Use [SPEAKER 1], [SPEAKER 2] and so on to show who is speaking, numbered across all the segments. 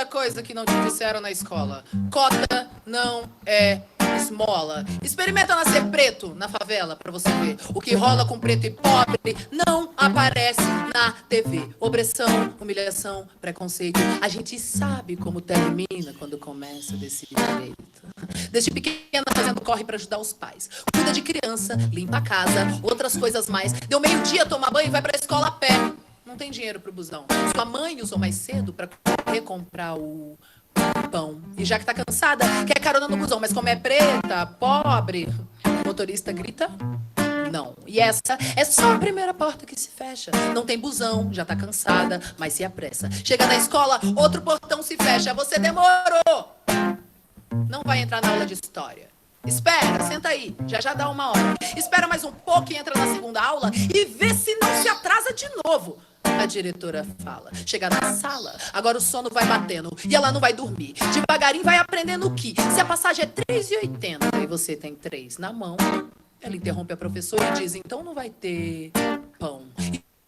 [SPEAKER 1] muita coisa que não te disseram na escola. Cota não é esmola. Experimenta nascer preto na favela pra você ver. O que rola com preto e pobre não aparece na TV. Opressão, humilhação, preconceito. A gente sabe como termina quando começa desse jeito. Desde pequena fazendo corre pra ajudar os pais. Cuida de criança, limpa a casa, outras coisas mais. Deu meio-dia, toma banho e vai pra escola a pé. Não tem dinheiro pro busão. Sua mãe usou mais cedo pra recomprar o pão. E já que tá cansada, quer carona no busão. Mas como é preta, pobre, o motorista grita não. E essa é só a primeira porta que se fecha. Não tem busão, já tá cansada, mas se apressa. Chega na escola, outro portão se fecha. Você demorou. Não vai entrar na aula de história. Espera, senta aí, já dá 1 hora. Espera mais um pouco e entra na segunda aula e vê se não se atrasa de novo. A diretora fala. Chega na sala, agora o sono vai batendo e ela não vai dormir. Devagarinho vai aprendendo que se a passagem é 3,80 e você tem 3 na mão, ela interrompe a professora e diz, então não vai ter pão.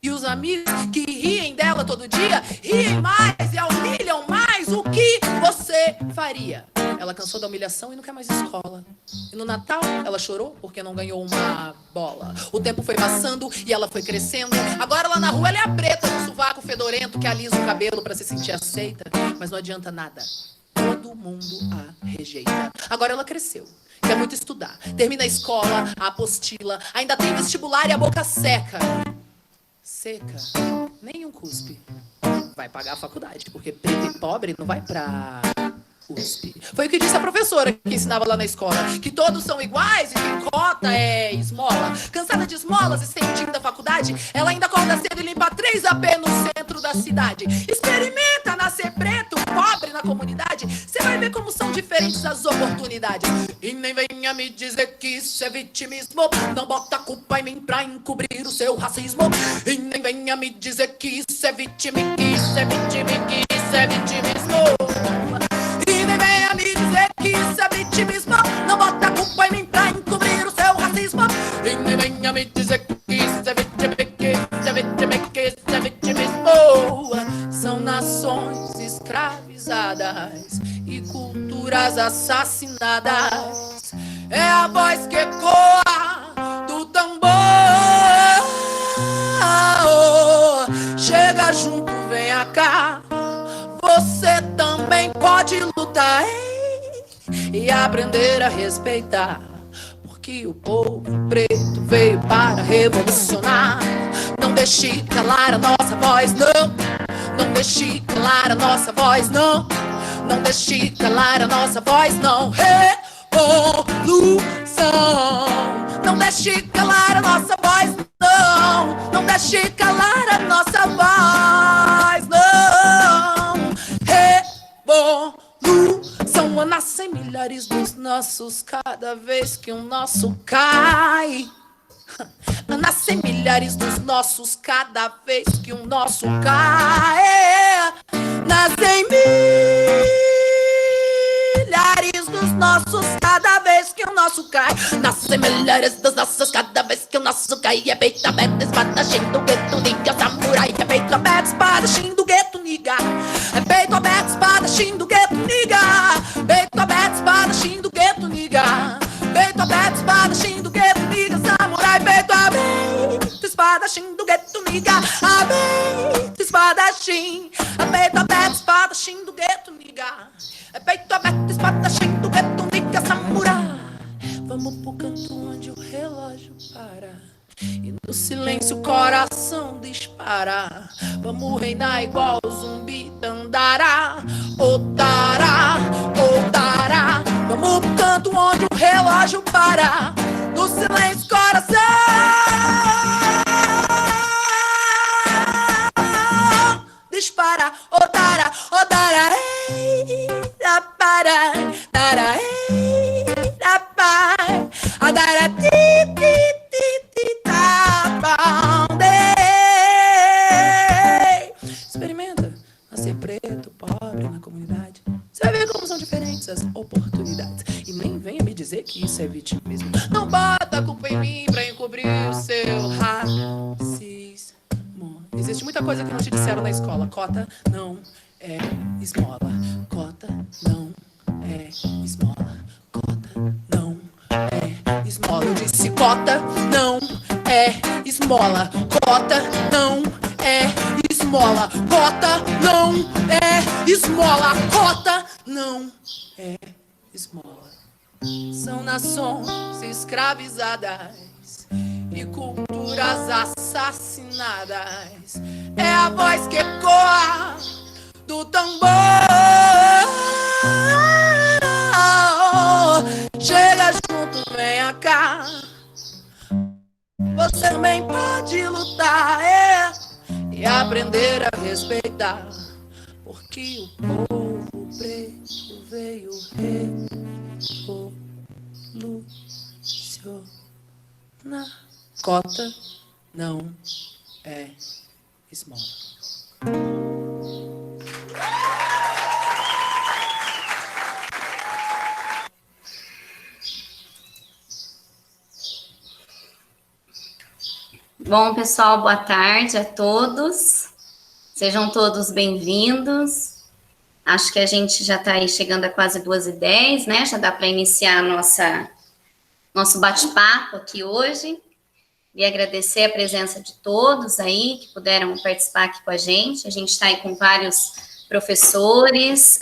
[SPEAKER 1] E os amigos que riem dela todo dia, riem mais e a humilham mais. O que você faria? Ela cansou da humilhação e não quer mais escola. E no Natal, ela chorou porque não ganhou uma bola. O tempo foi passando e ela foi crescendo. Agora lá na rua ela é a preta do sovaco fedorento que alisa o cabelo pra se sentir aceita. Mas não adianta nada. Todo mundo a rejeita. Agora ela cresceu. Quer muito estudar. Termina a escola, a apostila. Ainda tem vestibular e a boca seca. Seca. Nenhum cuspe. Vai pagar a faculdade, porque preto e pobre não vai pra USP. Foi o que disse a professora que ensinava lá na escola, que todos são iguais e que cota é esmola. Cansada de esmolas e sem time da faculdade, ela ainda acorda cedo e limpa 3 AP no centro da cidade. Experimenta nascer preto, pobre na comunidade, você vai ver como são diferentes as oportunidades. E nem venha me dizer que isso é vitimismo, não bota a culpa em mim pra encobrir o seu racismo. E nem venha me dizer que isso é vitimismo, que isso é vitimismo, que isso é vitimismo. E nem venha me dizer que isso é vitimismo, não bota a culpa em mim pra encobrir o seu racismo. E nem venha me dizer que isso é vitimismo, que isso é vitimismo, que isso é vitimismo. São nações escravizadas e culturas assassinadas. É a voz que ecoa do tambor. Chega junto, venha cá. Você também pode lutar, hein? E aprender a respeitar. Porque o povo preto veio para revolucionar. Não deixe calar a nossa voz, não. Não deixe calar a nossa voz, não. Não deixe calar a nossa voz, não. Revolução. Não deixe calar a nossa voz, não. Não deixe calar a nossa voz, não. Revolução. Nascem milhares dos nossos cada vez que um nosso cai. Nascem milhares dos nossos cada vez que um nosso cai. Nascem milhares dos nossos cada vez que o nosso cai. Nascem milhares dos nossos cada vez que o nosso cai. É peito aberto, espadachim do gueto, niga, samurai. É peito aberto, espadachim do gueto, niga. É peito aberto, espadachim do gueto, niga. Peito aberto, espadachim do gueto, niga. Peito aberto, espadachim do gueto, niga, samurai. Peito aberto, espadachim do gueto, niga. Aberto, espadachim. Peito aberto, espadachim do gueto, niga. É peito aberto, espadachim do gueto, niga, samurai. Vamos pro canto onde o relógio para e no silêncio o coração dispara. Vamos reinar igual o zumbi Tandará, Otará, Otará. Vamos pro canto onde o relógio para, no silêncio o coração dispara. Otará, Otará, ei, da para, dará, ei, da para, adará, ti, ti, ti, ti, tá, experimenta nascer preto, pobre na comunidade. Você vai ver como são diferentes as oportunidades. E nem venha me dizer que isso é vitimismo. Não bota a culpa em mim pra encobrir o seu racismo. Existe muita coisa que não te disseram na escola. Cota não é esmola. Cota não é esmola. Cota não é esmola. Eu disse cota não é esmola. Cota não é esmola. Cota não é esmola. Cota não é esmola. São nações escravizadas e culturas assassinadas. É a voz que ecoa do tambor. Chega junto, venha cá. Você também pode lutar, e aprender a respeitar, porque o povo preto veio revolucionar. Cota não é esmola.
[SPEAKER 2] Bom, pessoal, boa tarde a todos. Sejam todos bem-vindos. Acho que a gente já está aí chegando a quase 2h10, né? Já dá para iniciar nosso bate-papo aqui hoje. E agradecer a presença de todos aí que puderam participar aqui com a gente. A gente está aí com vários professores,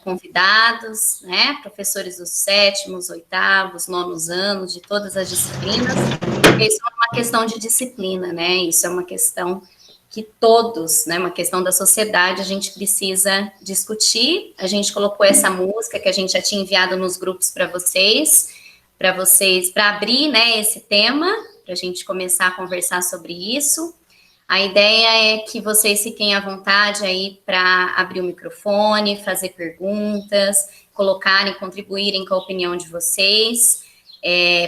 [SPEAKER 2] convidados, né? Professores dos 7º, 8º, 9º anos, de todas as disciplinas. Isso é uma questão de disciplina, né? Isso é uma questão que todos, né? Uma questão da sociedade, a gente precisa discutir. A gente colocou essa música que a gente já tinha enviado nos grupos para abrir, né, esse tema, para a gente começar a conversar sobre isso. A ideia é que vocês fiquem à vontade aí para abrir o microfone, fazer perguntas, colocarem, contribuírem com a opinião de vocês.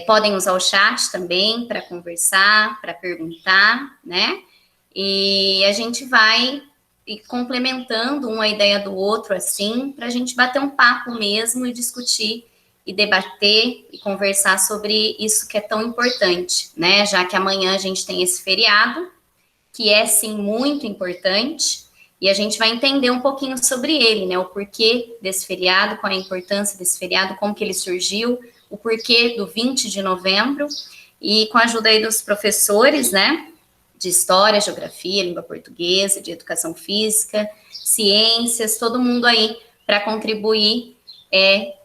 [SPEAKER 2] Podem usar o chat também para conversar, para perguntar, né? E a gente vai complementando uma ideia do outro, assim, para a gente bater um papo mesmo e discutir e debater e conversar sobre isso que é tão importante, né? Já que amanhã a gente tem esse feriado, que é, sim, muito importante, e a gente vai entender um pouquinho sobre ele, né? O porquê desse feriado, qual é a importância desse feriado, como que ele surgiu, o porquê do 20 de novembro, e com a ajuda aí dos professores, né? De História, Geografia, Língua Portuguesa, de Educação Física, Ciências, todo mundo aí para contribuir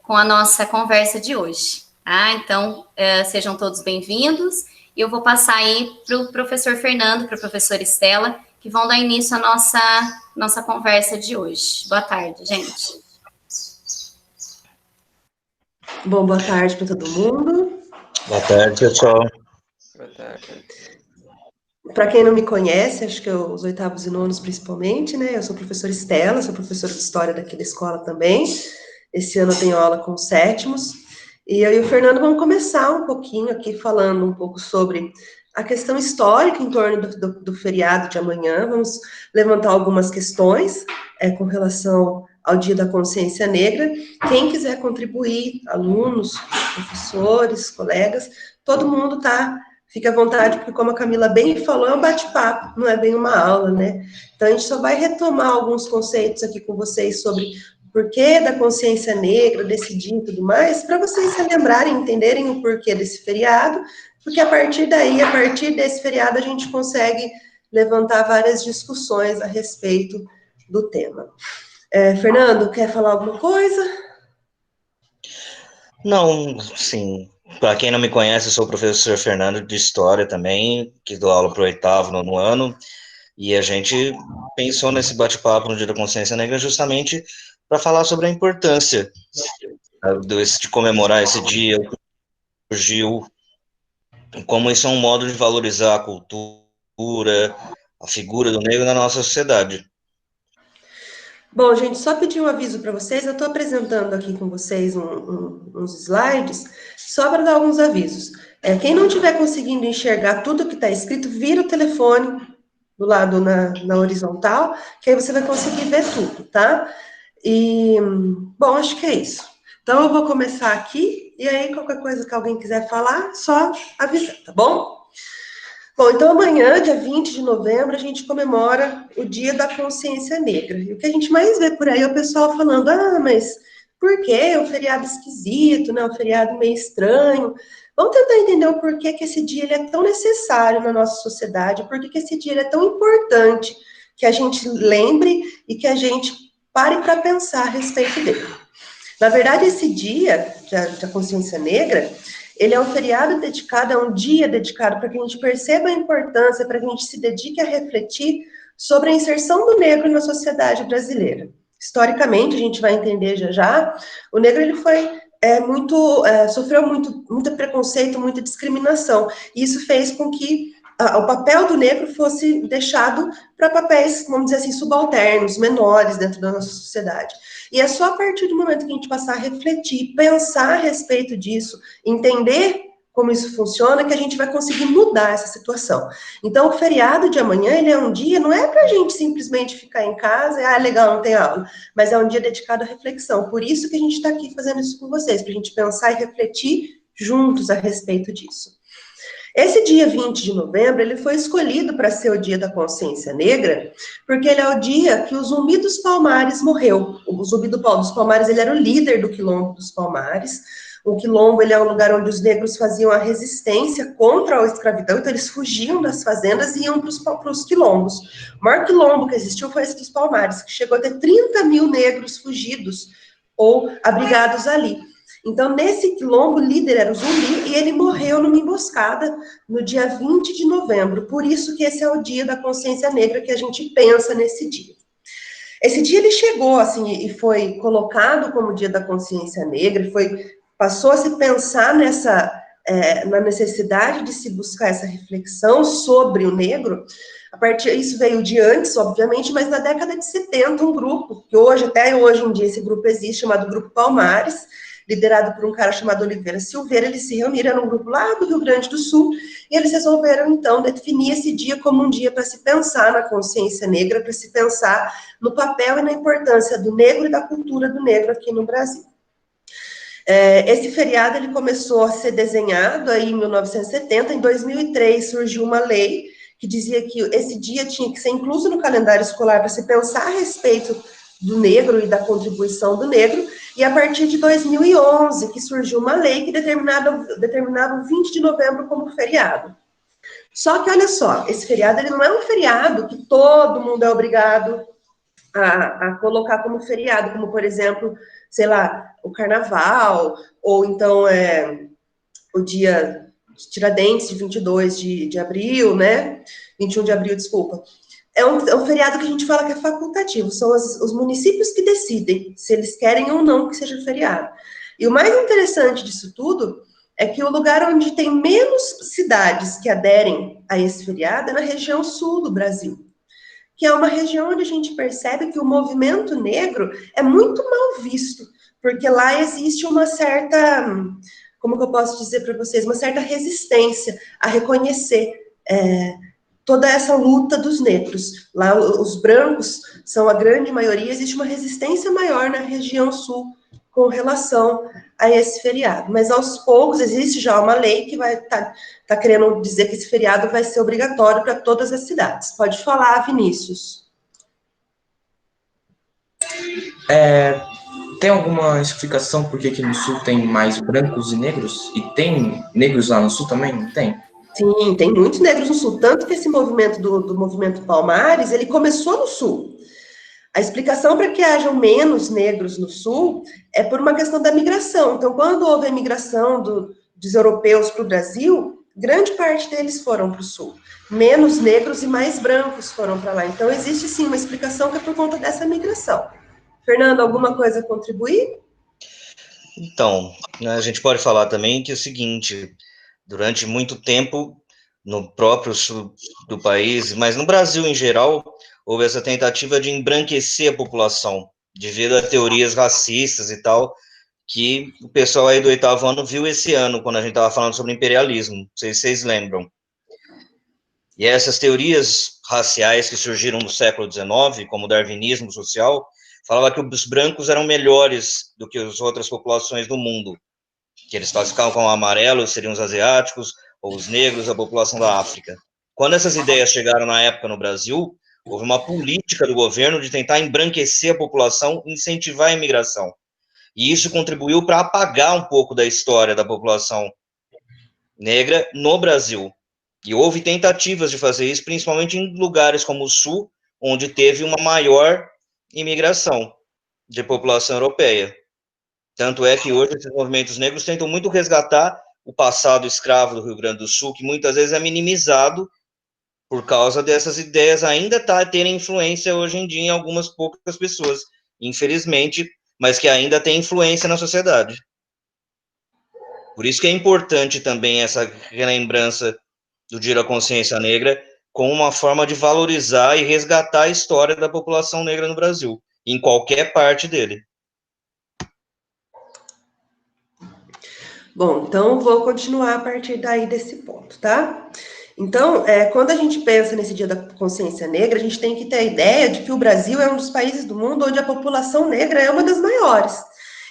[SPEAKER 2] com a nossa conversa de hoje. Então, sejam todos bem-vindos, e eu vou passar aí para o professor Fernando, para a professora Estela, que vão dar início à nossa conversa de hoje. Boa tarde, gente.
[SPEAKER 3] Bom, boa tarde para todo mundo.
[SPEAKER 4] Boa tarde, pessoal.
[SPEAKER 5] Boa tarde.
[SPEAKER 3] Para quem não me conhece, acho que os 8º e 9º principalmente, né? Eu sou professora Estela, sou professora de História daqui da escola também. Esse ano eu tenho aula com os 7º. E eu e o Fernando vamos começar um pouquinho aqui falando um pouco sobre a questão histórica em torno do feriado de amanhã. Vamos levantar algumas questões com relação ao Dia da Consciência Negra. Quem quiser contribuir, alunos, professores, colegas, todo mundo fica à vontade, porque como a Camila bem falou, é um bate-papo, não é bem uma aula, né? Então, a gente só vai retomar alguns conceitos aqui com vocês sobre o porquê da consciência negra, desse dia e tudo mais, para vocês se lembrarem, entenderem o porquê desse feriado, porque a partir daí, a partir desse feriado, a gente consegue levantar várias discussões a respeito do tema. Fernando, quer falar alguma coisa?
[SPEAKER 4] Não, sim. Para quem não me conhece, eu sou o professor Fernando de História também, que dou aula para o 8º, 9º ano, e a gente pensou nesse bate-papo no Dia da Consciência Negra justamente para falar sobre a importância de comemorar esse dia, o que surgiu, como isso é um modo de valorizar a cultura, a figura do negro na nossa sociedade.
[SPEAKER 3] Bom, gente, só pedir um aviso para vocês, eu estou apresentando aqui com vocês uns slides, só para dar alguns avisos. Quem não estiver conseguindo enxergar tudo que está escrito, vira o telefone do lado na horizontal, que aí você vai conseguir ver tudo, tá? E, bom, acho que é isso. Então, eu vou começar aqui, e aí qualquer coisa que alguém quiser falar, só avisar, tá bom? Bom, então amanhã, dia 20 de novembro, a gente comemora o Dia da Consciência Negra. E o que a gente mais vê por aí é o pessoal falando, mas por que é um feriado esquisito, né? Um feriado meio estranho. Vamos tentar entender o porquê que esse dia ele é tão necessário na nossa sociedade, por que esse dia ele é tão importante que a gente lembre e que a gente pare para pensar a respeito dele. Na verdade, esse dia da consciência negra, ele é um feriado dedicado, é um dia dedicado para que a gente perceba a importância, para que a gente se dedique a refletir sobre a inserção do negro na sociedade brasileira. Historicamente, a gente vai entender já, o negro ele foi sofreu muito preconceito, muita discriminação, e isso fez com que o papel do negro fosse deixado para papéis, vamos dizer assim, subalternos, menores dentro da nossa sociedade. E é só a partir do momento que a gente passar a refletir, pensar a respeito disso, entender como isso funciona, que a gente vai conseguir mudar essa situação. Então, o feriado de amanhã, ele é um dia, não é para a gente simplesmente ficar em casa e, legal, não tem aula, mas é um dia dedicado à reflexão. Por isso que a gente está aqui fazendo isso com vocês, para a gente pensar e refletir juntos a respeito disso. Esse dia 20 de novembro, ele foi escolhido para ser o dia da consciência negra, porque ele é o dia que o Zumbi dos Palmares morreu. O Zumbi dos Palmares, ele era o líder do Quilombo dos Palmares. O Quilombo, ele é um lugar onde os negros faziam a resistência contra a escravidão, então eles fugiam das fazendas e iam para os quilombos. O maior quilombo que existiu foi esse dos Palmares, que chegou a ter 30 mil negros fugidos ou abrigados ali. Então, nesse quilombo, o líder era o Zumbi, e ele morreu numa emboscada no dia 20 de novembro. Por isso que esse é o dia da consciência negra que a gente pensa nesse dia. Esse dia ele chegou, assim, e foi colocado como dia da consciência negra, passou a se pensar na necessidade de se buscar essa reflexão sobre o negro. Isso veio de antes, obviamente, mas na década de 70, um grupo, que até hoje em dia esse grupo existe, chamado Grupo Palmares, liderado por um cara chamado Oliveira Silveira. Eles se reuniram, era um grupo lá do Rio Grande do Sul, e eles resolveram, então, definir esse dia como um dia para se pensar na consciência negra, para se pensar no papel e na importância do negro e da cultura do negro aqui no Brasil. Esse feriado ele começou a ser desenhado aí em 1970, em 2003 surgiu uma lei que dizia que esse dia tinha que ser incluso no calendário escolar para se pensar a respeito do negro e da contribuição do negro, e a partir de 2011 que surgiu uma lei que determinava o 20 de novembro como feriado. Só que, olha só, esse feriado ele não é um feriado que todo mundo é obrigado a colocar como feriado, como, por exemplo, sei lá, o carnaval, ou então o dia de Tiradentes, de 22 de abril, né? 21 de abril, desculpa. É um feriado que a gente fala que é facultativo, são os municípios que decidem se eles querem ou não que seja feriado. E o mais interessante disso tudo é que o lugar onde tem menos cidades que aderem a esse feriado é na região sul do Brasil, que é uma região onde a gente percebe que o movimento negro é muito mal visto, porque lá existe uma certa, como que eu posso dizer para vocês, uma certa resistência a reconhecer toda essa luta dos negros. Lá os brancos são a grande maioria, existe uma resistência maior na região sul com relação a esse feriado. Mas aos poucos existe já uma lei que vai tá querendo dizer que esse feriado vai ser obrigatório para todas as cidades. Pode falar, Vinícius.
[SPEAKER 5] Tem alguma explicação por que no sul tem mais brancos e negros? E tem negros lá no sul também? Tem?
[SPEAKER 3] Sim, tem muitos negros no sul, tanto que esse movimento do movimento Palmares, ele começou no sul. A explicação para que hajam menos negros no sul é por uma questão da migração. Então, quando houve a migração dos europeus para o Brasil, grande parte deles foram para o sul. Menos negros e mais brancos foram para lá. Então, existe sim uma explicação que é por conta dessa migração. Fernando, alguma coisa a contribuir?
[SPEAKER 4] Então, a gente pode falar também que é o seguinte: durante muito tempo, no próprio sul do país, mas no Brasil em geral, houve essa tentativa de embranquecer a população, devido a teorias racistas e tal, que o pessoal aí do 8º ano viu esse ano, quando a gente estava falando sobre imperialismo, não sei se vocês lembram. E essas teorias raciais que surgiram no século XIX, como o darwinismo social, falava que os brancos eram melhores do que as outras populações do mundo, que eles classificavam como amarelos, seriam os asiáticos, ou os negros, a população da África. Quando essas ideias chegaram na época no Brasil, houve uma política do governo de tentar embranquecer a população, incentivar a imigração. E isso contribuiu para apagar um pouco da história da população negra no Brasil. E houve tentativas de fazer isso, principalmente em lugares como o Sul, onde teve uma maior imigração de população europeia. Tanto é que hoje esses movimentos negros tentam muito resgatar o passado escravo do Rio Grande do Sul, que muitas vezes é minimizado por causa dessas ideias ainda terem influência hoje em dia em algumas poucas pessoas, infelizmente, mas que ainda tem influência na sociedade. Por isso que é importante também essa relembrança do Dia da Consciência Negra como uma forma de valorizar e resgatar a história da população negra no Brasil, em qualquer parte dele.
[SPEAKER 3] Bom, então vou continuar a partir daí desse ponto, tá? Então, quando a gente pensa nesse Dia da Consciência Negra, a gente tem que ter a ideia de que o Brasil é um dos países do mundo onde a população negra é uma das maiores.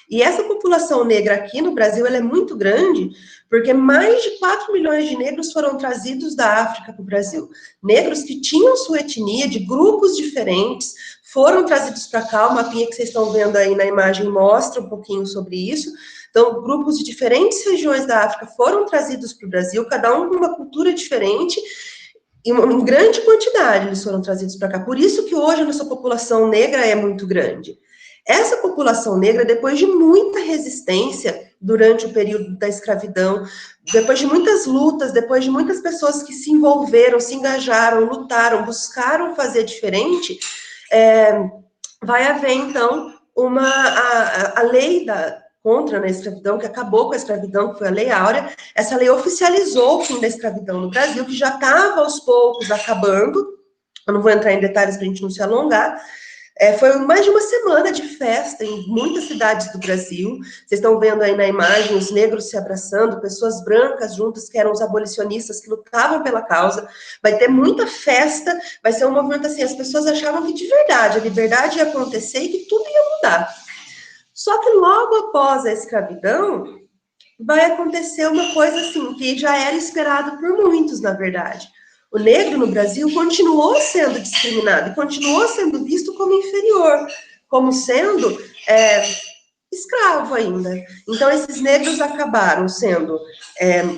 [SPEAKER 3] E essa população negra aqui no Brasil, ela é muito grande, porque mais de 4 milhões de negros foram trazidos da África para o Brasil. Negros que tinham sua etnia, de grupos diferentes, foram trazidos para cá. O mapinha que vocês estão vendo aí na imagem mostra um pouquinho sobre isso. Então, grupos de diferentes regiões da África foram trazidos para o Brasil, cada um com uma cultura diferente, e em grande quantidade eles foram trazidos para cá. Por isso que hoje a nossa população negra é muito grande. Essa população negra, depois de muita resistência durante o período da escravidão, depois de muitas lutas, depois de muitas pessoas que se envolveram, se engajaram, lutaram, buscaram fazer diferente, vai haver, então, a lei contra a escravidão, que acabou com a escravidão, que foi a Lei Áurea. Essa lei oficializou o fim da escravidão no Brasil, que já estava aos poucos acabando. Eu não vou entrar em detalhes para a gente não se alongar. Foi mais de uma semana de festa em muitas cidades do Brasil. Vocês estão vendo aí na imagem os negros se abraçando, pessoas brancas juntas, que eram os abolicionistas que lutavam pela causa. Vai ter muita festa, vai ser um movimento assim, as pessoas achavam que de verdade a liberdade ia acontecer e que tudo ia mudar. Só que logo após a escravidão, vai acontecer uma coisa assim, que já era esperado por muitos, na verdade. O negro no Brasil continuou sendo discriminado e continuou sendo visto como inferior, como sendo escravo ainda. Então, esses negros acabaram sendo,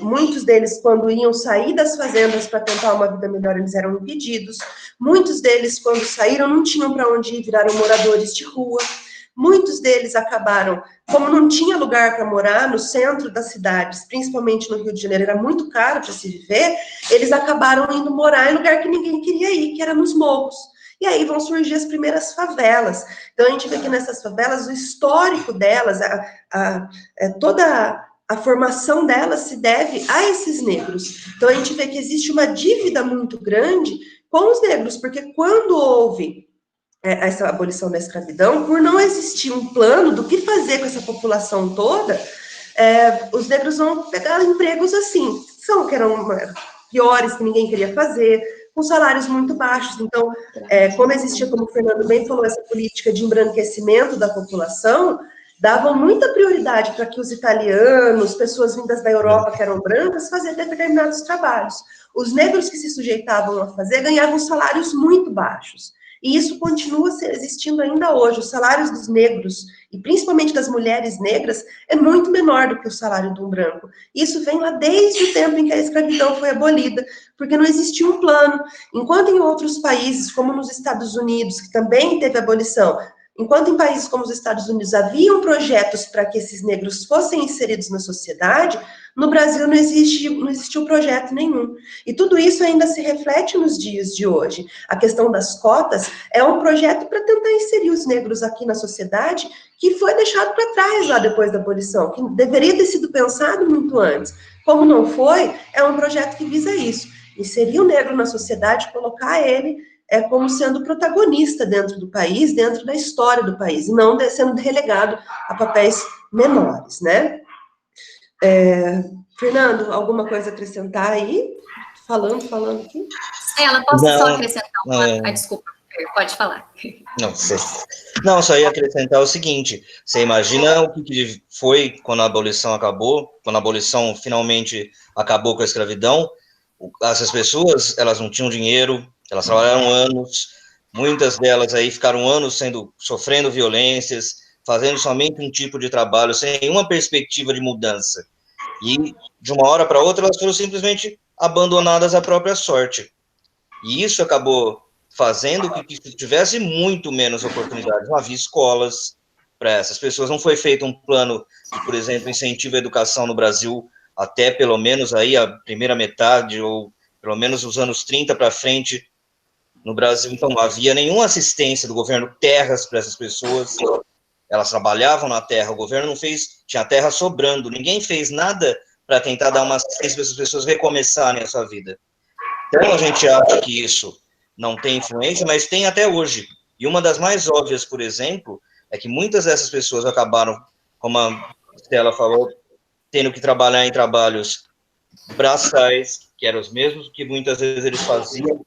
[SPEAKER 3] muitos deles, quando iam sair das fazendas para tentar uma vida melhor, eles eram impedidos. Muitos deles, quando saíram, não tinham para onde ir, viraram moradores de rua. Muitos deles acabaram, como não tinha lugar para morar no centro das cidades, principalmente no Rio de Janeiro, era muito caro para se viver, eles acabaram indo morar em lugar que ninguém queria ir, que era nos morros. E aí vão surgir as primeiras favelas. Então, a gente vê que nessas favelas, o histórico delas, toda a formação delas se deve a esses negros. Então, a gente vê que existe uma dívida muito grande com os negros, porque quando houve essa abolição da escravidão, por não existir um plano do que fazer com essa população toda, os negros vão pegar empregos assim, que eram piores, que ninguém queria fazer, com salários muito baixos. Então, como existia, como o Fernando bem falou, essa política de embranquecimento da população, davam muita prioridade para que os italianos, pessoas vindas da Europa que eram brancas, faziam determinados trabalhos. Os negros que se sujeitavam a fazer ganhavam salários muito baixos. E isso continua existindo ainda hoje. Os salários dos negros, e principalmente das mulheres negras, é muito menor do que o salário de um branco. Isso vem lá desde o tempo em que a escravidão foi abolida, porque não existia um plano. Enquanto em outros países, como nos Estados Unidos, que também teve abolição, enquanto em países como os Estados Unidos haviam projetos para que esses negros fossem inseridos na sociedade, no Brasil não existiu projeto nenhum. E tudo isso ainda se reflete nos dias de hoje. A questão das cotas é um projeto para tentar inserir os negros aqui na sociedade, que foi deixado para trás lá depois da abolição, que deveria ter sido pensado muito antes. Como não foi, é um projeto que visa isso. Inserir o negro na sociedade, colocar ele como sendo protagonista dentro do país, dentro da história do país, e não sendo relegado a papéis menores, né? Fernando, alguma coisa a acrescentar aí? Falando aqui?
[SPEAKER 2] Ela, posso só acrescentar uma... desculpa, pode falar.
[SPEAKER 4] Não, só ia acrescentar o seguinte, você imagina o que foi quando a abolição acabou, quando a abolição finalmente acabou com a escravidão, essas pessoas, elas não tinham dinheiro, elas trabalharam anos, muitas delas aí ficaram anos sofrendo violências, fazendo somente um tipo de trabalho, sem uma perspectiva de mudança. E, de uma hora para outra, elas foram simplesmente abandonadas à própria sorte. E isso acabou fazendo com que tivesse muito menos oportunidades. Não havia escolas para essas pessoas, não foi feito um plano de, por exemplo, incentivo à educação no Brasil, até pelo menos aí a primeira metade, ou pelo menos os anos 30 para frente, no Brasil. Então, não havia nenhuma assistência do governo, terras para essas pessoas, elas trabalhavam na terra, o governo não fez, tinha terra sobrando, ninguém fez nada para tentar dar uma assistência para essas pessoas recomeçarem a sua vida. Então, a gente acha que isso não tem influência, mas tem até hoje. E uma das mais óbvias, por exemplo, é que muitas dessas pessoas acabaram, como a Stella falou, tendo que trabalhar em trabalhos braçais, que eram os mesmos que muitas vezes eles faziam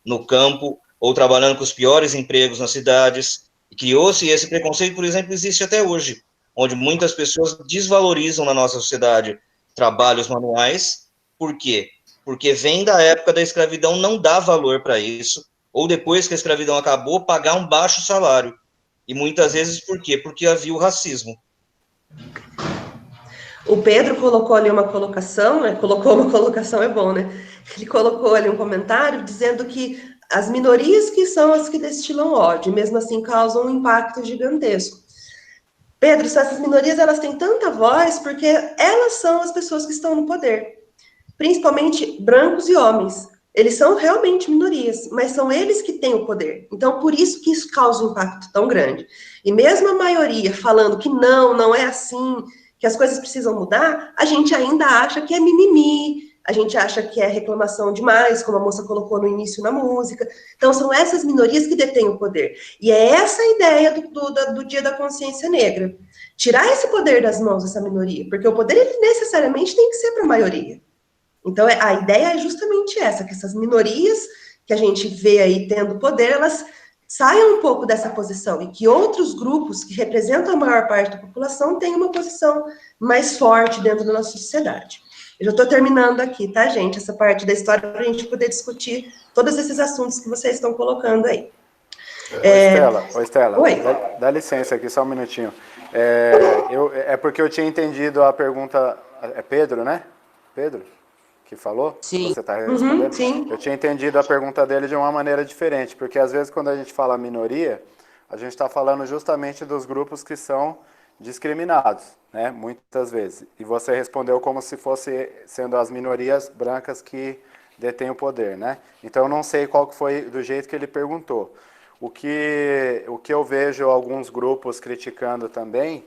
[SPEAKER 4] no campo, ou trabalhando com os piores empregos nas cidades, e criou-se esse preconceito, por exemplo, existe até hoje, onde muitas pessoas desvalorizam na nossa sociedade trabalhos manuais. Por quê? Porque vem da época da escravidão, não dá valor para isso, ou depois que a escravidão acabou, pagar um baixo salário. E muitas vezes por quê? Porque havia o racismo.
[SPEAKER 3] O Pedro colocou ali uma colocação, né? Colocou uma colocação, é bom, né? Ele colocou ali um comentário dizendo que as minorias que são as que destilam ódio, e mesmo assim causam um impacto gigantesco. Pedro, essas minorias, elas têm tanta voz porque elas são as pessoas que estão no poder, principalmente brancos e homens. Eles são realmente minorias, mas são eles que têm o poder. Então, por isso que isso causa um impacto tão grande. E mesmo a maioria falando que não é assim, que as coisas precisam mudar, a gente ainda acha que é mimimi, a gente acha que é reclamação demais, como a moça colocou no início na música. Então, são essas minorias que detêm o poder. E é essa a ideia do Dia da Consciência Negra. Tirar esse poder das mãos dessa minoria, porque o poder, ele necessariamente tem que ser para a maioria. Então, a ideia é justamente essa, que essas minorias que a gente vê aí tendo poder, elas saiam um pouco dessa posição e que outros grupos que representam a maior parte da população tenham uma posição mais forte dentro da nossa sociedade. Eu já estou terminando aqui, tá, gente? Essa parte da história para a gente poder discutir todos esses assuntos que vocês estão colocando aí.
[SPEAKER 6] Ô, Stella,
[SPEAKER 3] Oi.
[SPEAKER 6] dá licença aqui, só um minutinho. É porque eu tinha entendido a pergunta... É Pedro, né? Pedro? Que falou?
[SPEAKER 1] Sim.
[SPEAKER 6] Você está respondendo?
[SPEAKER 3] Sim.
[SPEAKER 6] Eu tinha entendido a pergunta dele de uma maneira diferente, porque às vezes quando a gente fala minoria, a gente está falando justamente dos grupos que são discriminados, né? Muitas vezes. E você respondeu como se fosse sendo as minorias brancas que detêm o poder, né? Então eu não sei qual que foi do jeito que ele perguntou. O que eu vejo alguns grupos criticando também,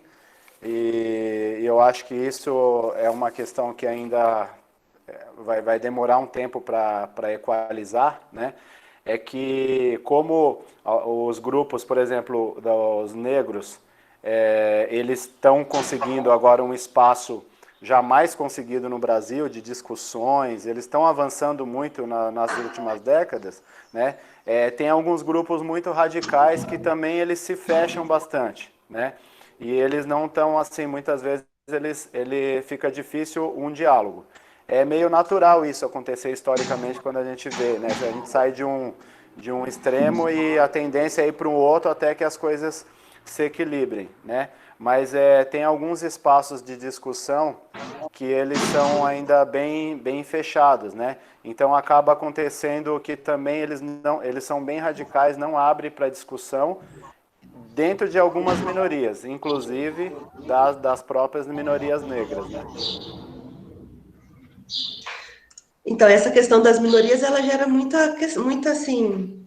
[SPEAKER 6] e eu acho que isso é uma questão que ainda vai demorar um tempo para equalizar, né? É que como os grupos, por exemplo, dos negros, eles estão conseguindo agora um espaço jamais conseguido no Brasil de discussões, eles estão avançando muito nas últimas décadas, né? Tem alguns grupos muito radicais que também eles se fecham bastante, né? E eles não estão assim, muitas vezes ele fica difícil um diálogo. É meio natural isso acontecer historicamente quando a gente vê, né? A gente sai de um extremo e a tendência é ir para um outro até que as coisas se equilibrem, né? Mas tem alguns espaços de discussão que eles são ainda bem fechados, né? Então acaba acontecendo que também eles são bem radicais, não abrem para discussão dentro de algumas minorias, inclusive das próprias minorias negras, né?
[SPEAKER 3] Então, essa questão das minorias, ela gera muita assim,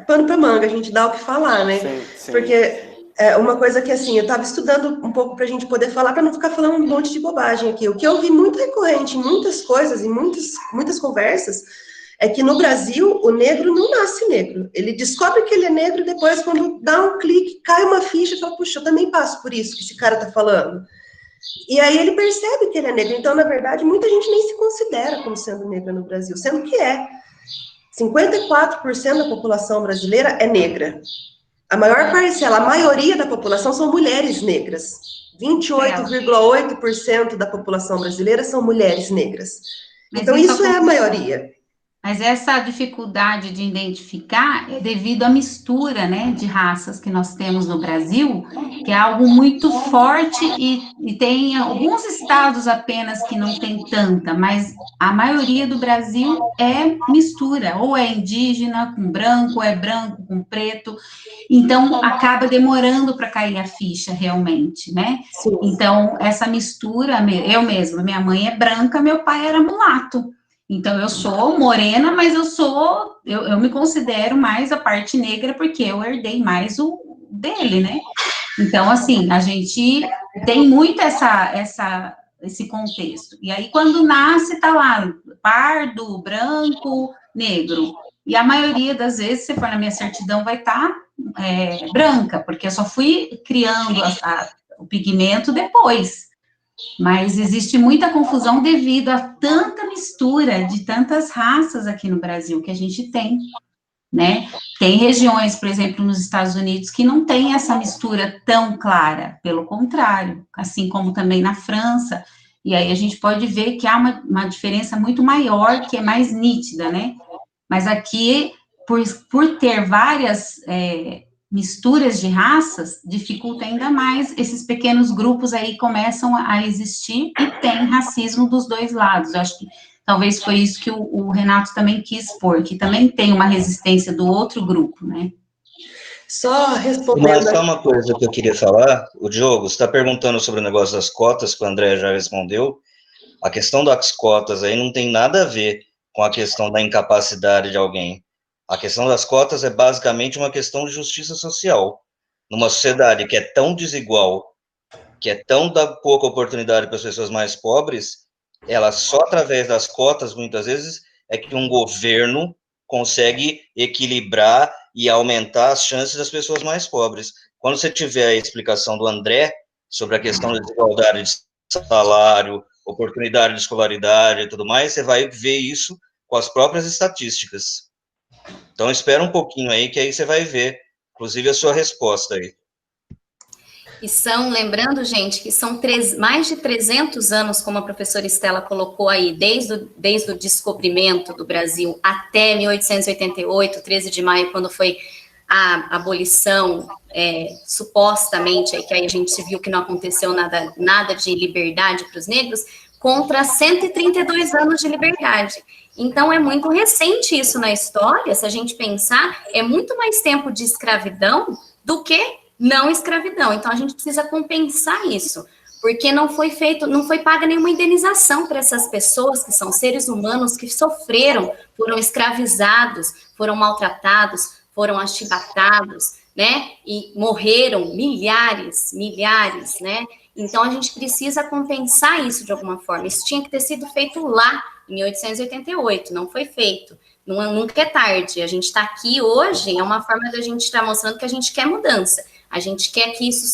[SPEAKER 3] pano para manga, a gente dá o que falar, né?
[SPEAKER 6] Sim.
[SPEAKER 3] Porque é uma coisa que, assim, eu estava estudando um pouco para a gente poder falar, para não ficar falando um monte de bobagem aqui. O que eu vi muito recorrente em muitas coisas, em muitas conversas, é que no Brasil, o negro não nasce negro. Ele descobre que ele é negro e depois, quando dá um clique, cai uma ficha e fala, puxa, eu também passo por isso que esse cara está falando. E aí ele percebe que ele é negro. Então, na verdade, muita gente nem se considera como sendo negra no Brasil, sendo que 54% da população brasileira é negra. A maior parcela, a maioria da população são mulheres negras. 28,8% da população brasileira são mulheres negras.
[SPEAKER 7] Mas
[SPEAKER 3] Então, isso é a maioria.
[SPEAKER 7] Mas essa dificuldade de identificar é devido à mistura, né, de raças que nós temos no Brasil, que é algo muito forte e tem alguns estados apenas que não tem tanta, mas a maioria do Brasil é mistura, ou é indígena com branco, ou é branco com preto, então acaba demorando para cair a ficha realmente, né?
[SPEAKER 3] Sim.
[SPEAKER 7] Então, essa mistura, eu mesma, minha mãe é branca, meu pai era mulato. Então, eu sou morena, mas eu me considero mais a parte negra, porque eu herdei mais o dele, né? Então, assim, a gente tem muito esse contexto. E aí, quando nasce, tá lá, pardo, branco, negro. E a maioria das vezes, se for na minha certidão, vai estar branca, porque eu só fui criando o pigmento depois. Mas existe muita confusão devido a tanta mistura de tantas raças aqui no Brasil que a gente tem, né? Tem regiões, por exemplo, nos Estados Unidos, que não tem essa mistura tão clara, pelo contrário, assim como também na França, e aí a gente pode ver que há uma diferença muito maior, que é mais nítida, né? Mas aqui, por ter várias misturas de raças, dificulta ainda mais, esses pequenos grupos aí começam a existir e tem racismo dos dois lados. Eu acho que talvez foi isso que o Renato também quis pôr, que também tem uma resistência do outro grupo, né?
[SPEAKER 3] Só
[SPEAKER 4] Mas
[SPEAKER 3] respondendo...
[SPEAKER 4] só uma coisa que eu queria falar, o Diogo, você está perguntando sobre o negócio das cotas, que o André já respondeu. A questão das cotas aí não tem nada a ver com a questão da incapacidade de alguém. A questão das cotas é basicamente uma questão de justiça social. Numa sociedade que é tão desigual, que é tão da pouca oportunidade para as pessoas mais pobres, ela só através das cotas, muitas vezes, é que um governo consegue equilibrar e aumentar as chances das pessoas mais pobres. Quando você tiver a explicação do André sobre a questão da desigualdade de salário, oportunidade de escolaridade e tudo mais, você vai ver isso com as próprias estatísticas. Então, espera um pouquinho aí, que aí você vai ver, inclusive, a sua resposta aí.
[SPEAKER 2] E lembrando, gente, que são mais de 300 anos, como a professora Estela colocou aí, desde o descobrimento do Brasil até 1888, 13 de maio, quando foi a abolição, supostamente, que aí a gente viu que não aconteceu nada de liberdade para os negros, contra 132 anos de liberdade. Então, é muito recente isso na história, se a gente pensar, é muito mais tempo de escravidão do que não escravidão. Então, a gente precisa compensar isso, porque não foi paga nenhuma indenização para essas pessoas que são seres humanos que sofreram, foram escravizados, foram maltratados, foram achibatados, né? E morreram milhares, né? Então, a gente precisa compensar isso de alguma forma. Isso tinha que ter sido feito lá, em 1888, não foi feito. Nunca é tarde. A gente está aqui hoje, é uma forma da gente estar mostrando que a gente quer mudança. A gente quer que isso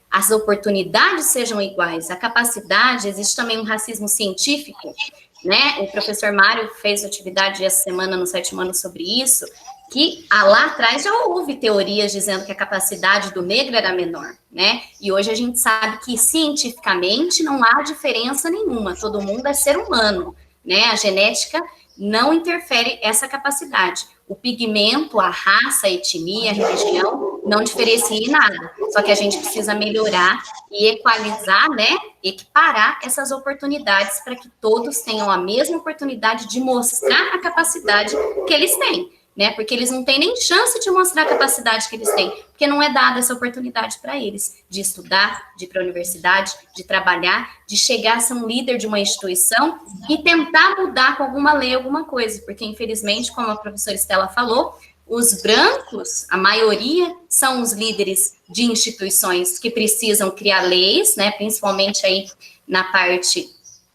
[SPEAKER 2] as oportunidades sejam iguais, a capacidade, existe também um racismo científico, né? O professor Mário fez atividade essa semana no 7º ano sobre isso, que lá atrás já houve teorias dizendo que a capacidade do negro era menor, né? E hoje a gente sabe que cientificamente não há diferença nenhuma, todo mundo é ser humano, né? A genética não interfere essa capacidade. O pigmento, a raça, a etnia, a religião, não diferencia em nada. Só que a gente precisa melhorar e equalizar, né? Equiparar essas oportunidades para que todos tenham a mesma oportunidade de mostrar a capacidade que eles têm, né? Porque eles não têm nem chance de mostrar a capacidade que eles têm, porque não é dada essa oportunidade para eles de estudar, de ir para a universidade, de trabalhar, de chegar a ser um líder de uma instituição e tentar mudar com alguma lei, alguma coisa, porque infelizmente, como a professora Estela falou, os brancos, a maioria, são os líderes de instituições que precisam criar leis, né? Principalmente aí na parte,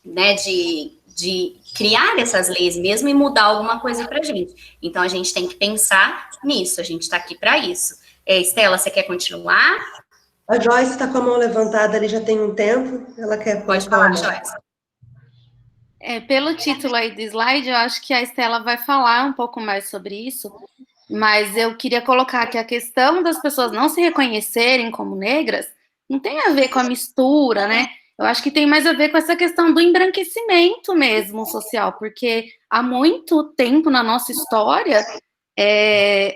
[SPEAKER 2] né, de criar essas leis mesmo e mudar alguma coisa para a gente. Então, a gente tem que pensar nisso, a gente está aqui para isso. Estela, você quer continuar?
[SPEAKER 3] A Joyce está com a mão levantada ali já tem um tempo, ela quer...
[SPEAKER 2] Pode falar, Joyce.
[SPEAKER 8] Pelo título aí do slide, eu acho que a Estela vai falar um pouco mais sobre isso, mas eu queria colocar que a questão das pessoas não se reconhecerem como negras não tem a ver com a mistura, né? Eu acho que tem mais a ver com essa questão do embranquecimento mesmo social, porque há muito tempo na nossa história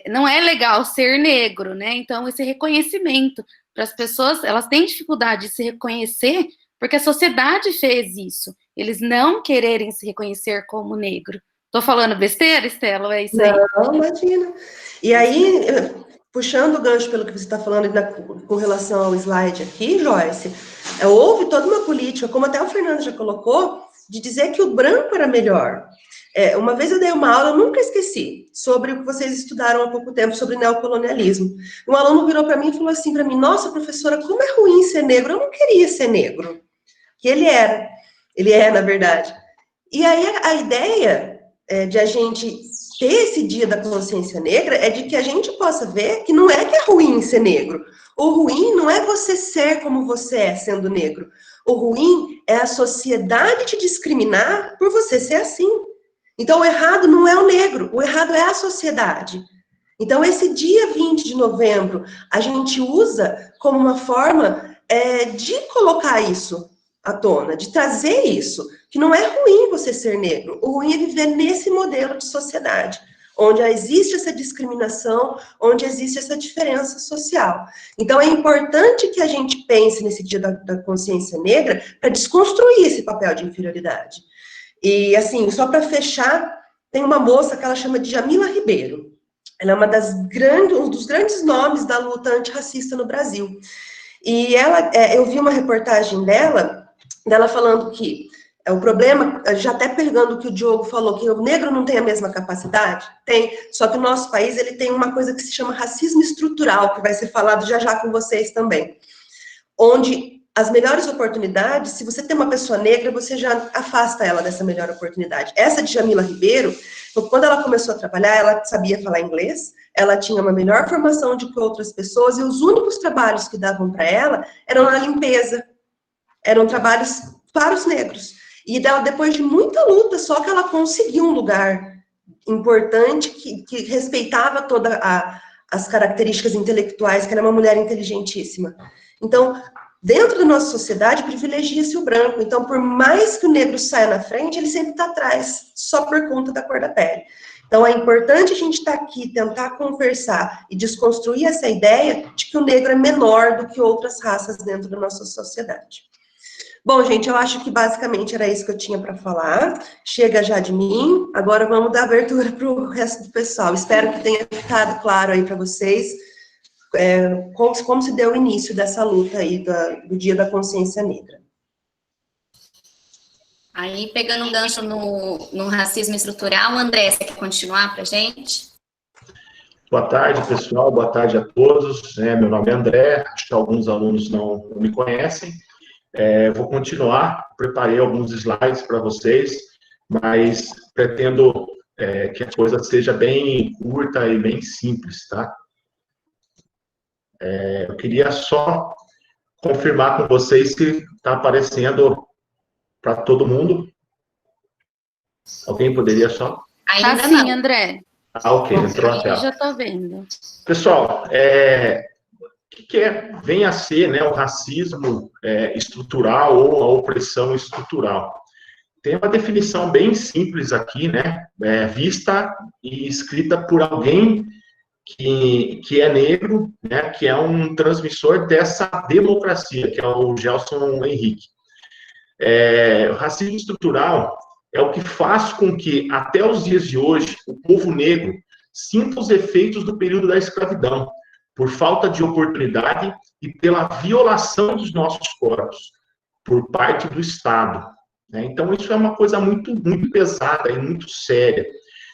[SPEAKER 8] não é legal ser negro, né? Então, esse reconhecimento para as pessoas, elas têm dificuldade de se reconhecer porque a sociedade fez isso. Eles não quererem se reconhecer como negro. Tô falando besteira, Estela? É isso aí?
[SPEAKER 3] Não, imagina. E aí, puxando o gancho pelo que você está falando com relação ao slide aqui, Joyce, houve toda uma política, como até o Fernando já colocou, de dizer que o branco era melhor. Uma vez eu dei uma aula, eu nunca esqueci, sobre o que vocês estudaram há pouco tempo, sobre neocolonialismo. Um aluno virou para mim e falou assim para mim, nossa, professora, como é ruim ser negro, eu não queria ser negro. Que ele é, na verdade. E aí a ideia de a gente ter esse dia da consciência negra é de que a gente possa ver que não é que é ruim ser negro. O ruim não é você ser como você é sendo negro. O ruim é a sociedade te discriminar por você ser assim. Então, o errado não é o negro, o errado é a sociedade. Então, esse dia 20 de novembro, a gente usa como uma forma de colocar isso à tona, de trazer isso, que não é ruim você ser negro, o ruim é viver nesse modelo de sociedade, onde existe essa discriminação, onde existe essa diferença social. Então, é importante que a gente pense nesse dia da consciência negra para desconstruir esse papel de inferioridade. E, assim, só para fechar, tem uma moça que ela chama de Jamila Ribeiro. Ela é um dos grandes nomes da luta antirracista no Brasil. E eu vi uma reportagem dela falando que o problema, já até pegando o que o Diogo falou, que o negro não tem a mesma capacidade, tem, só que o nosso país ele tem uma coisa que se chama racismo estrutural, que vai ser falado já com vocês também, onde as melhores oportunidades, se você tem uma pessoa negra, você já afasta ela dessa melhor oportunidade. Essa de Jamila Ribeiro, quando ela começou a trabalhar, ela sabia falar inglês, ela tinha uma melhor formação do que outras pessoas, e os únicos trabalhos que davam para ela eram na limpeza, eram trabalhos para os negros. E depois de muita luta, só que ela conseguiu um lugar importante que respeitava todas as características intelectuais, que era uma mulher inteligentíssima. Então, dentro da nossa sociedade, privilegia-se o branco. Então, por mais que o negro saia na frente, ele sempre está atrás, só por conta da cor da pele. Então, é importante a gente estar aqui, tentar conversar e desconstruir essa ideia de que o negro é menor do que outras raças dentro da nossa sociedade. Bom, gente, eu acho que basicamente era isso que eu tinha para falar. Chega já de mim, agora vamos dar abertura para o resto do pessoal. Espero que tenha ficado claro aí para vocês como se deu o início dessa luta aí do Dia da Consciência Negra.
[SPEAKER 2] Aí, pegando um gancho no racismo estrutural, André, você quer continuar para a gente?
[SPEAKER 9] Boa tarde, pessoal, boa tarde a todos. Meu nome é André, acho que alguns alunos não me conhecem. Vou continuar, preparei alguns slides para vocês, mas pretendo que a coisa seja bem curta e bem simples, tá? Eu queria só confirmar com vocês que está aparecendo para todo mundo. Alguém poderia só?
[SPEAKER 2] Ainda
[SPEAKER 8] sim,
[SPEAKER 2] não.
[SPEAKER 8] André.
[SPEAKER 9] Ok, entrou a tela.
[SPEAKER 8] Já estou vendo.
[SPEAKER 9] Pessoal, o que vem a ser, né, o racismo estrutural ou a opressão estrutural? Tem uma definição bem simples aqui, né, vista e escrita por alguém que é negro, né, que é um transmissor dessa democracia, que é o Gelson Henrique. O racismo estrutural é o que faz com que, até os dias de hoje, o povo negro sinta os efeitos do período da escravidão, por falta de oportunidade e pela violação dos nossos corpos, por parte do Estado. Né? Então, isso é uma coisa muito, muito pesada e muito séria.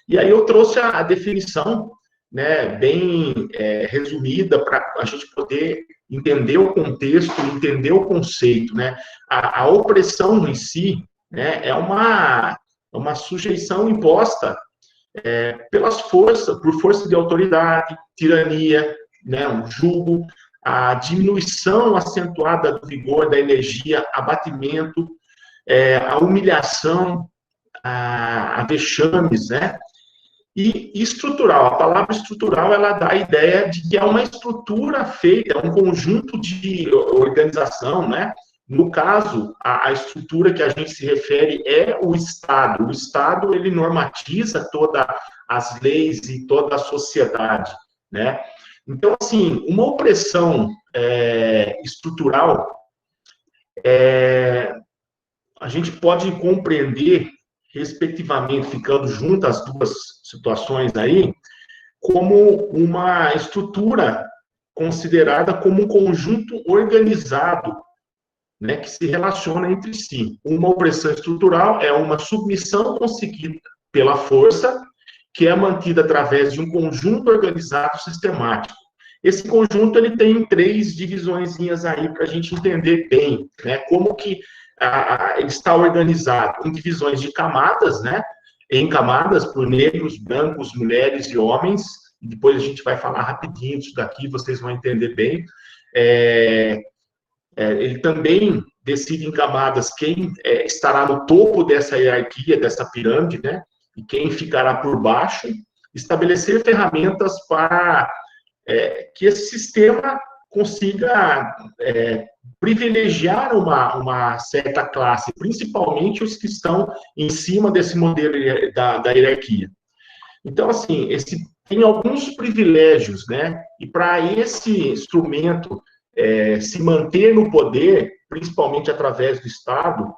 [SPEAKER 9] E aí eu trouxe a definição, né, bem resumida, para a gente poder entender o contexto, entender o conceito. Né? A opressão em si, né, é uma sujeição imposta por força de autoridade, tirania, né, um julgo, a diminuição acentuada do vigor da energia, abatimento, a humilhação, a vexames, né? E estrutural, a palavra estrutural, ela dá a ideia de que é uma estrutura feita, um conjunto de organização, né, No caso, a estrutura que a gente se refere é o Estado. O Estado, ele normatiza todas as leis e toda a sociedade, né? Então, assim, uma opressão estrutural, a gente pode compreender, respectivamente, ficando juntas as duas situações aí, como uma estrutura considerada como um conjunto organizado, né, que se relaciona entre si. Uma opressão estrutural é uma submissão conseguida pela força, que é mantida através de um conjunto organizado sistemático. Esse conjunto ele tem 3 divisõezinhas aí para a gente entender bem, né, como que ele está organizado em divisões de camadas, né, em camadas por negros, brancos, mulheres e homens. E depois a gente vai falar rapidinho disso daqui, vocês vão entender bem. Ele também decide em camadas quem estará no topo dessa hierarquia, dessa pirâmide, né? E quem ficará por baixo. Estabelecer ferramentas para que esse sistema consiga privilegiar uma certa classe, principalmente os que estão em cima desse modelo da hierarquia. Então, assim, tem alguns privilégios, né? E para esse instrumento se manter no poder, principalmente através do Estado,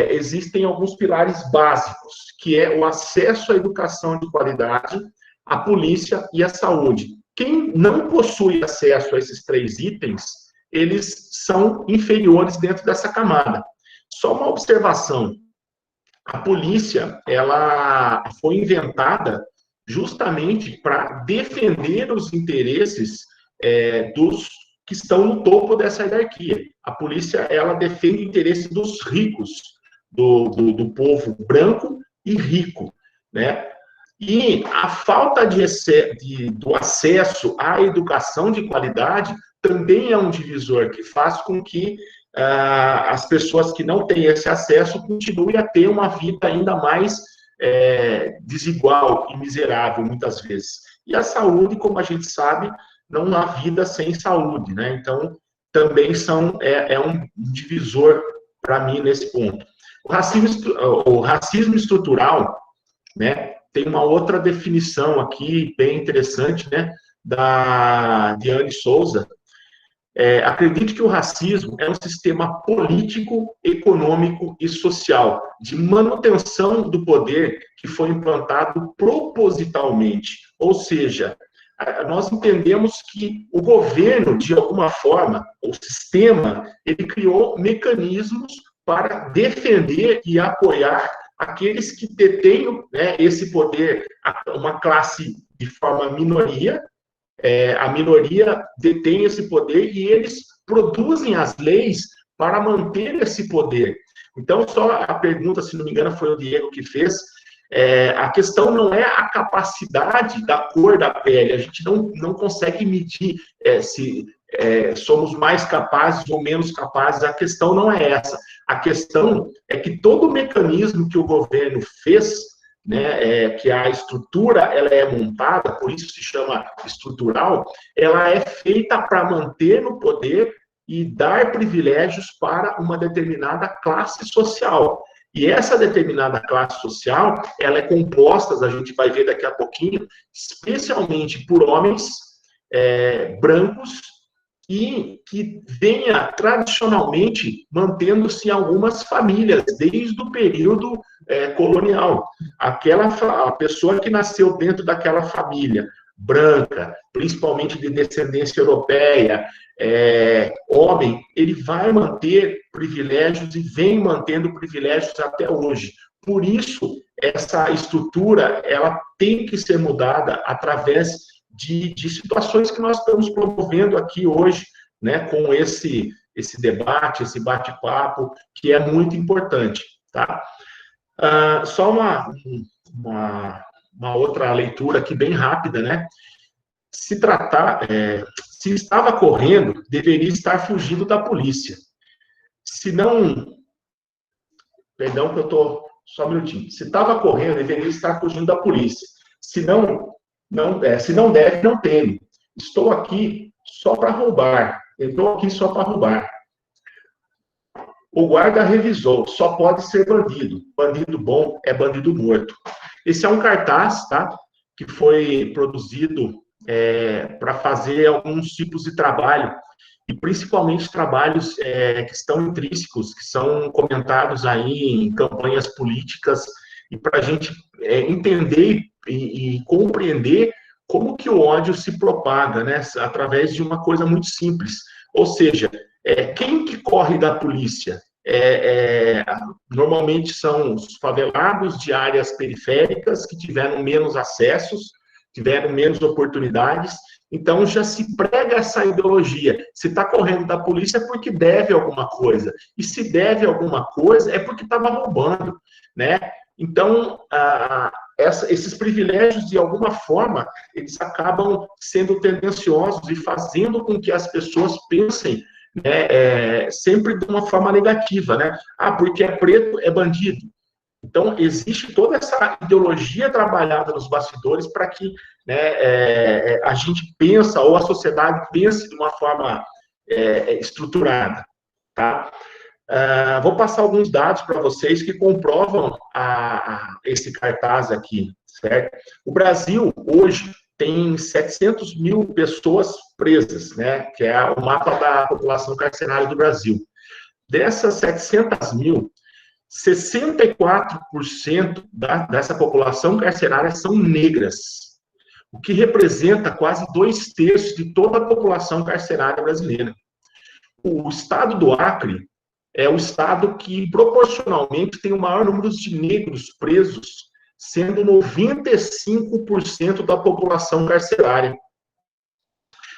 [SPEAKER 9] existem alguns pilares básicos, que é o acesso à educação de qualidade, à polícia e à saúde. Quem não possui acesso a esses 3 itens, eles são inferiores dentro dessa camada. Só uma observação: a polícia, ela foi inventada justamente para defender os interesses dos que estão no topo dessa hierarquia. A polícia, ela defende o interesse dos ricos, do povo branco e rico, né? E a falta do acesso à educação de qualidade também é um divisor que faz com que as pessoas que não têm esse acesso continuem a ter uma vida ainda mais desigual e miserável, muitas vezes. E a saúde, como a gente sabe, não há vida sem saúde, né? Então, também é um divisor para mim nesse ponto. O racismo estrutural, né, tem uma outra definição aqui, bem interessante, né, da Diane Souza. Acredito que o racismo é um sistema político, econômico e social de manutenção do poder que foi implantado propositalmente. Ou seja, nós entendemos que o governo, de alguma forma, o sistema, ele criou mecanismos para defender e apoiar aqueles que detêm, né, esse poder, uma classe de forma minoria. A minoria detém esse poder e eles produzem as leis para manter esse poder. Então, só a pergunta, se não me engano, foi o Diego que fez, a questão não é a capacidade da cor da pele, a gente não consegue medir se somos mais capazes ou menos capazes, a questão não é essa. A questão é que todo o mecanismo que o governo fez, né, que a estrutura ela é montada, por isso se chama estrutural, ela é feita para manter no poder e dar privilégios para uma determinada classe social. E essa determinada classe social, ela é composta, a gente vai ver daqui a pouquinho, especialmente por homens brancos e que venha tradicionalmente mantendo-se em algumas famílias, desde o período colonial. A pessoa que nasceu dentro daquela família branca, principalmente de descendência europeia, homem, ele vai manter privilégios e vem mantendo privilégios até hoje. Por isso, essa estrutura, ela tem que ser mudada através de situações que nós estamos promovendo aqui hoje, né, com esse debate, esse bate-papo, que é muito importante, tá? Só uma outra leitura aqui bem rápida, né? Se estava correndo, deveria estar fugindo da polícia. Se não... Perdão que eu estou... Só um minutinho. Se estava correndo, deveria estar fugindo da polícia. Se não deve, não teme. Estou aqui só para roubar. Eu estou aqui só para roubar. O guarda revisou, só pode ser bandido. Bandido bom é bandido morto. Esse é um cartaz, tá? Que foi produzido para fazer alguns tipos de trabalho, e principalmente trabalhos que estão intrínsecos, que são comentados aí em campanhas políticas, e para a gente entender e compreender como que o ódio se propaga, né? Através de uma coisa muito simples. Ou seja, quem que corre da polícia? Normalmente são os favelados de áreas periféricas que tiveram menos acessos, tiveram menos oportunidades, então já se prega essa ideologia. Se está correndo da polícia é porque deve alguma coisa, e se deve alguma coisa é porque estava roubando, né? Então, esses privilégios, de alguma forma, eles acabam sendo tendenciosos e fazendo com que as pessoas pensem, né, sempre de uma forma negativa, né? Porque é preto, é bandido. Então, existe toda essa ideologia trabalhada nos bastidores para que, né, a gente pensa, ou a sociedade pense de uma forma estruturada, tá? Vou passar alguns dados para vocês que comprovam esse cartaz aqui, certo? O Brasil, hoje, tem 700 mil pessoas presas, né? Que é o mapa da população carcerária do Brasil. Dessas 700 mil, 64% dessa população carcerária são negras, o que representa quase 2/3 de toda a população carcerária brasileira. O estado do Acre é o estado que, proporcionalmente, tem o maior número de negros presos, sendo 95% da população carcerária.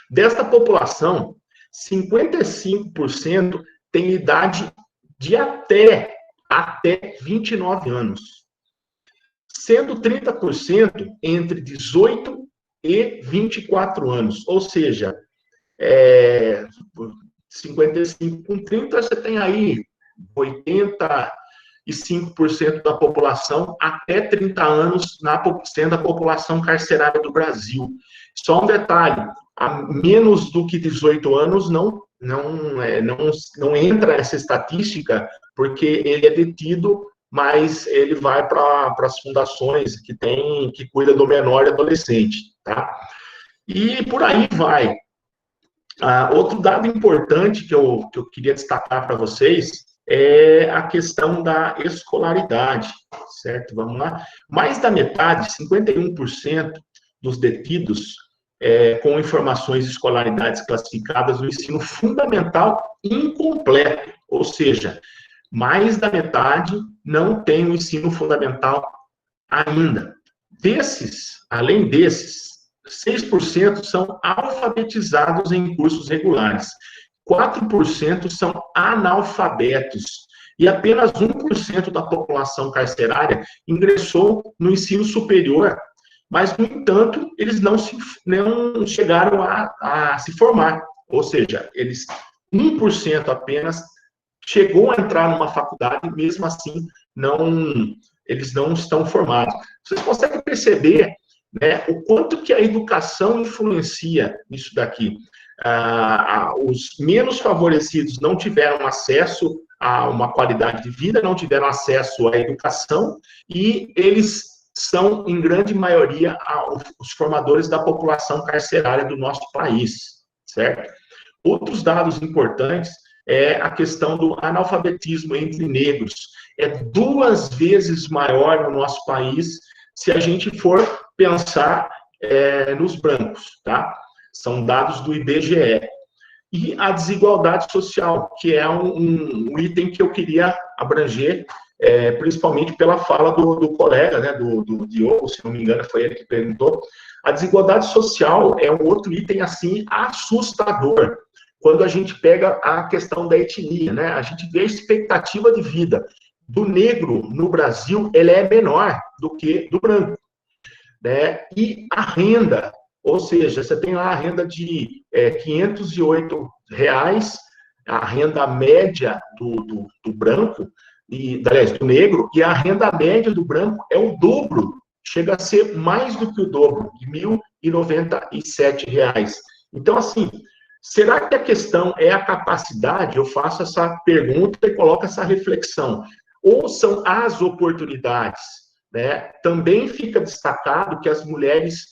[SPEAKER 9] Desta população, 55% tem idade de até 29 anos, sendo 30% entre 18 e 24 anos, ou seja, 55 com 30, você tem aí 85% da população até 30 anos sendo a população carcerária do Brasil. Só um detalhe, a menos do que 18 anos não entra essa estatística, porque ele é detido, mas ele vai para as fundações que cuida do menor e adolescente, tá? E por aí vai. Outro dado importante que eu queria destacar para vocês é a questão da escolaridade, certo? Vamos lá. Mais da metade, 51% dos detidos com informações de escolaridades classificadas no ensino fundamental incompleto, ou seja, mais da metade não tem o ensino fundamental ainda. Além desses, 6% são alfabetizados em cursos regulares, 4% são analfabetos, e apenas 1% da população carcerária ingressou no ensino superior, mas, no entanto, eles não chegaram a se formar, ou seja, 1% apenas chegou a entrar numa faculdade, e mesmo assim, eles não estão formados. Vocês conseguem perceber, né, o quanto que a educação influencia nisso daqui? Os menos favorecidos não tiveram acesso a uma qualidade de vida, não tiveram acesso à educação, e eles são, em grande maioria, os formadores da população carcerária do nosso país, certo? Outros dados importantes é a questão do analfabetismo entre negros. É 2 vezes maior no nosso país se a gente for pensar nos brancos, tá? São dados do IBGE. E a desigualdade social, que é um item que eu queria abranger, principalmente pela fala do colega, né, do Diogo, se não me engano, foi ele que perguntou. A desigualdade social é um outro item, assim, assustador, quando a gente pega a questão da etnia, né? A gente vê a expectativa de vida do negro no Brasil, ela é menor do que do branco, né? E a renda, ou seja, você tem lá a renda de R$508, a renda média do branco, aliás, do negro, e a renda média do branco é o dobro, chega a ser mais do que o dobro, de R$1.097. Então, assim, Será que a questão é a capacidade? Eu faço essa pergunta e coloco essa reflexão. Ou são as oportunidades, né? Também fica destacado que as mulheres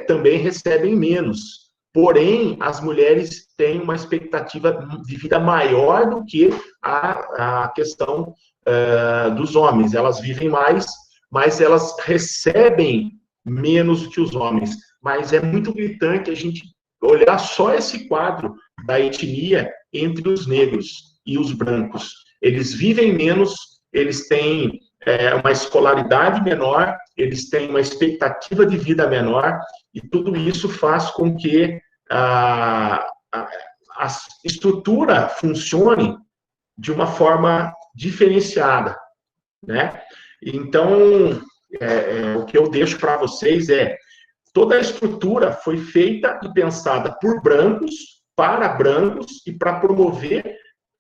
[SPEAKER 9] também recebem menos. Porém, as mulheres têm uma expectativa de vida maior do que a questão dos homens. Elas vivem mais, mas elas recebem menos que os homens. Mas é muito gritante a gente olhar só esse quadro da etnia entre os negros e os brancos. Eles vivem menos, eles têm uma escolaridade menor, eles têm uma expectativa de vida menor, e tudo isso faz com que a estrutura funcione de uma forma diferenciada, né? Então, o que eu deixo para vocês toda a estrutura foi feita e pensada por brancos, para brancos, e para promover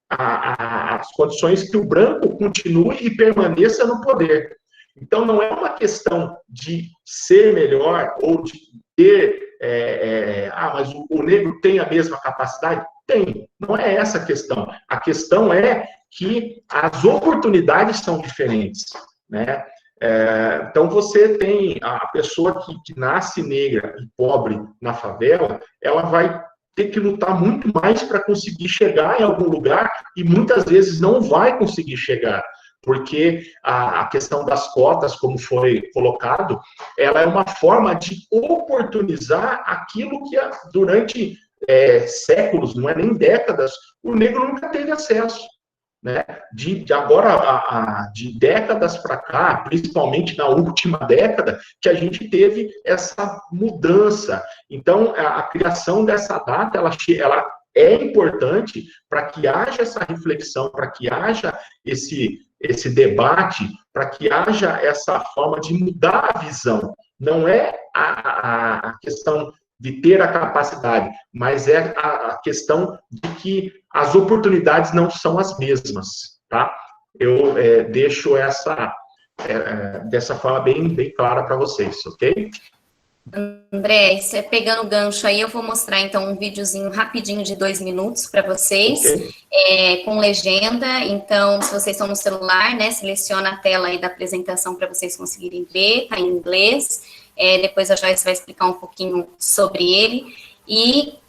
[SPEAKER 9] as condições que o branco continue e permaneça no poder. Então, não é uma questão de ser melhor ou de ter... mas o negro tem a mesma capacidade? Tem. Não é essa a questão. A questão é que as oportunidades são diferentes, né? Então, você tem a pessoa que nasce negra e pobre na favela, ela vai ter que lutar muito mais para conseguir chegar em algum lugar e muitas vezes não vai conseguir chegar, porque a questão das cotas, como foi colocado, ela é uma forma de oportunizar aquilo que durante séculos, não é nem décadas, o negro nunca teve acesso. Né? De décadas para cá, principalmente na última década, que a gente teve essa mudança. Então, a criação dessa data, ela é importante para que haja essa reflexão, para que haja esse debate, para que haja essa forma de mudar a visão. Não é a questão de ter a capacidade, mas é a questão de que as oportunidades não são as mesmas, tá? Eu deixo dessa forma bem clara para vocês, ok?
[SPEAKER 2] André, você pegando o gancho aí, eu vou mostrar então um videozinho rapidinho de 2 minutos para vocês, okay. Com legenda. Então, se vocês estão no celular, né, seleciona a tela aí da apresentação para vocês conseguirem ver, tá em inglês. Depois a Joyce vai explicar um pouquinho sobre ele. E